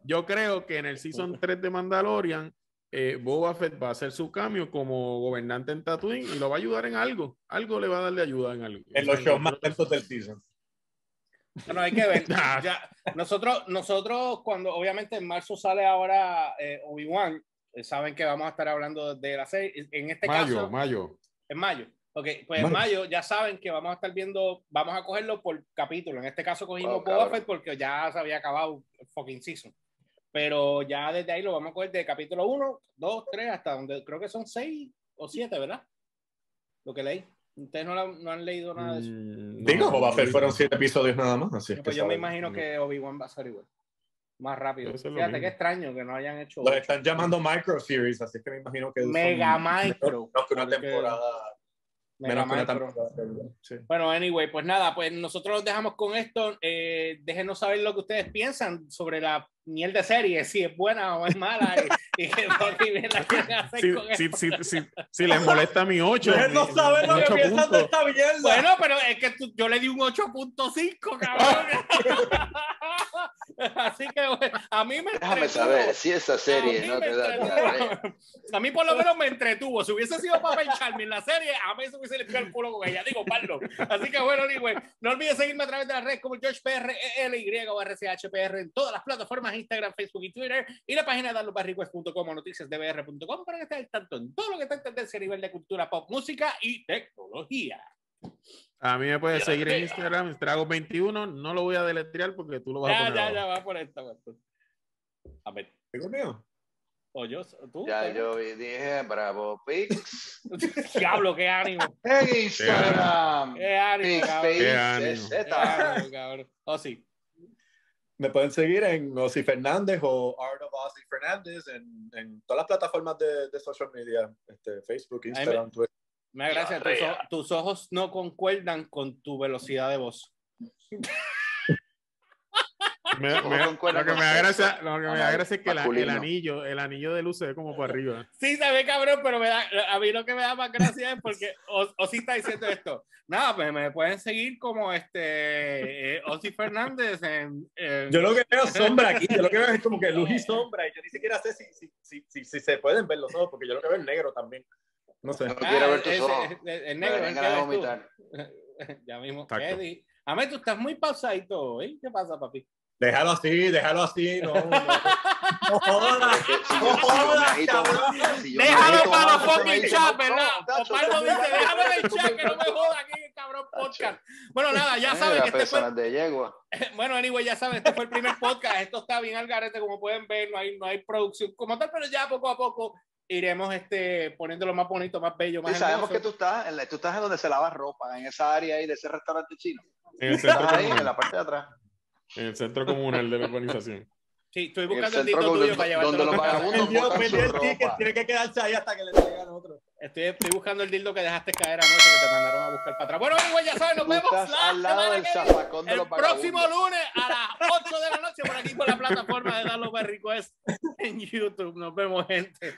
Speaker 2: yo creo que en el Season 3 de Mandalorian, Boba Fett va a hacer su cambio como gobernante en Tatooine y lo va a ayudar en algo. Algo le va a darle ayuda en algo.
Speaker 4: En los shows más lentos del season.
Speaker 1: Bueno, hay que ver. Ya, nosotros cuando obviamente en marzo sale ahora Obi-Wan, saben que vamos a estar hablando de la serie. En este caso, en mayo. Ok, pues en mayo ya saben que vamos a estar viendo, vamos a cogerlo por capítulo. En este caso cogimos Boba Fett porque ya se había acabado el fucking season. Pero ya desde ahí lo vamos a coger de capítulo 1, 2, 3, hasta donde creo que son 6 o 7, ¿verdad? Lo que leí. Ustedes no han leído nada de eso.
Speaker 4: Digo, Boba Fett fueron 7 episodios nada más. Así
Speaker 1: pues yo me imagino que Obi-Wan va a ser igual. Más rápido. Fíjate qué extraño que no hayan hecho.
Speaker 4: Lo están llamando micro series, así que me imagino que
Speaker 1: Mega micro.
Speaker 4: No, que una temporada. Menos que una temporada. Sí.
Speaker 1: Bueno, anyway, pues nada, pues nosotros los dejamos con esto. Déjenos saber lo que ustedes piensan sobre la miel de serie, si es buena o es mala. y que la quieren hacer con esto.
Speaker 2: Si les molesta mi 8.
Speaker 4: No saben lo que piensan de esta mierda.
Speaker 1: Bueno, pero es que yo le di un 8.5, cabrón. Así que bueno, a mí me
Speaker 5: Déjame saber si esa serie no te da.
Speaker 1: A mí por lo menos me entretuvo. Si hubiese sido para Charmy en la serie, a mí se hubiese limpiado el culo con ella. Digo, Pablo. Así que bueno, anyway, no olvides seguirme a través de las redes como GeorgePR, ELY o RCHPR en todas las plataformas, Instagram, Facebook y Twitter, y la página de darlobarrequest.com o noticiasdbr.com para que estés al tanto en todo lo que está en tendencia a nivel de cultura pop, música y tecnología.
Speaker 2: A mí me puedes seguir en Instagram, Strago21. No lo voy a deletrear porque tú lo vas a poner.
Speaker 1: Ya va por esto. A ver.
Speaker 4: ¿Tengo mío?
Speaker 1: ¿O yo? ¿Tú?
Speaker 5: Ya yo dije, bravo, Pix.
Speaker 1: Diablo, qué ánimo.
Speaker 5: En Instagram.
Speaker 1: Qué ánimo,
Speaker 5: Pix,
Speaker 1: cabrón. Oh, sí.
Speaker 4: Me pueden seguir en Ozzy Fernández o Art of Ozzy Fernández en todas las plataformas de social media, Facebook, Instagram, Twitter.
Speaker 1: Me da gracia, tus ojos no concuerdan con tu velocidad de voz.
Speaker 2: Lo que me da gracia es que el anillo de luz se ve como para arriba.
Speaker 1: Sí, se ve cabrón, pero a mí lo que me da más gracia es porque Ozzy está diciendo esto. Nada, pues me pueden seguir como Ozzy Fernández
Speaker 4: Yo lo que veo es sombra aquí, yo lo que veo es como que luz y sombra, y yo ni siquiera sé si se pueden ver los ojos, porque yo lo que veo es negro también. No sé.
Speaker 5: No quiero ver tus ojos.
Speaker 1: El negro. Ya mismo. Eddie. Amé, tú estás muy pausadito, ¿eh? ¿Qué pasa, papi?
Speaker 4: Déjalo así, no jodas.
Speaker 1: Déjalo para los fucking chat, ¿verdad? Osvaldo dice, déjalo en el chat, que no me joda aquí en el cabrón podcast. Bueno, nada, ya saben que este fue... Bueno, anyway, ya saben, este fue el primer podcast. Esto está bien al garete, como pueden ver, no hay producción como tal, pero ya poco a poco iremos poniéndolo más bonito, más bello, más hermoso.
Speaker 5: Sabemos que tú estás en donde se lava ropa, en esa área ahí de ese restaurante chino.
Speaker 2: En el centro
Speaker 5: ahí, en la parte de atrás.
Speaker 2: En el centro comunal de la urbanización.
Speaker 1: Sí, estoy buscando el dito tuyo para llevarte
Speaker 5: los vagabundos
Speaker 4: el ticket, tiene que quedarse ahí hasta que le traigan otro.
Speaker 1: Estoy buscando el dildo que dejaste caer anoche, que te mandaron a buscar para atrás. Bueno, igual ya saben, nos vemos el próximo lunes a las 8 de la noche por aquí por la plataforma de Darlo Request en YouTube. Nos vemos, gente.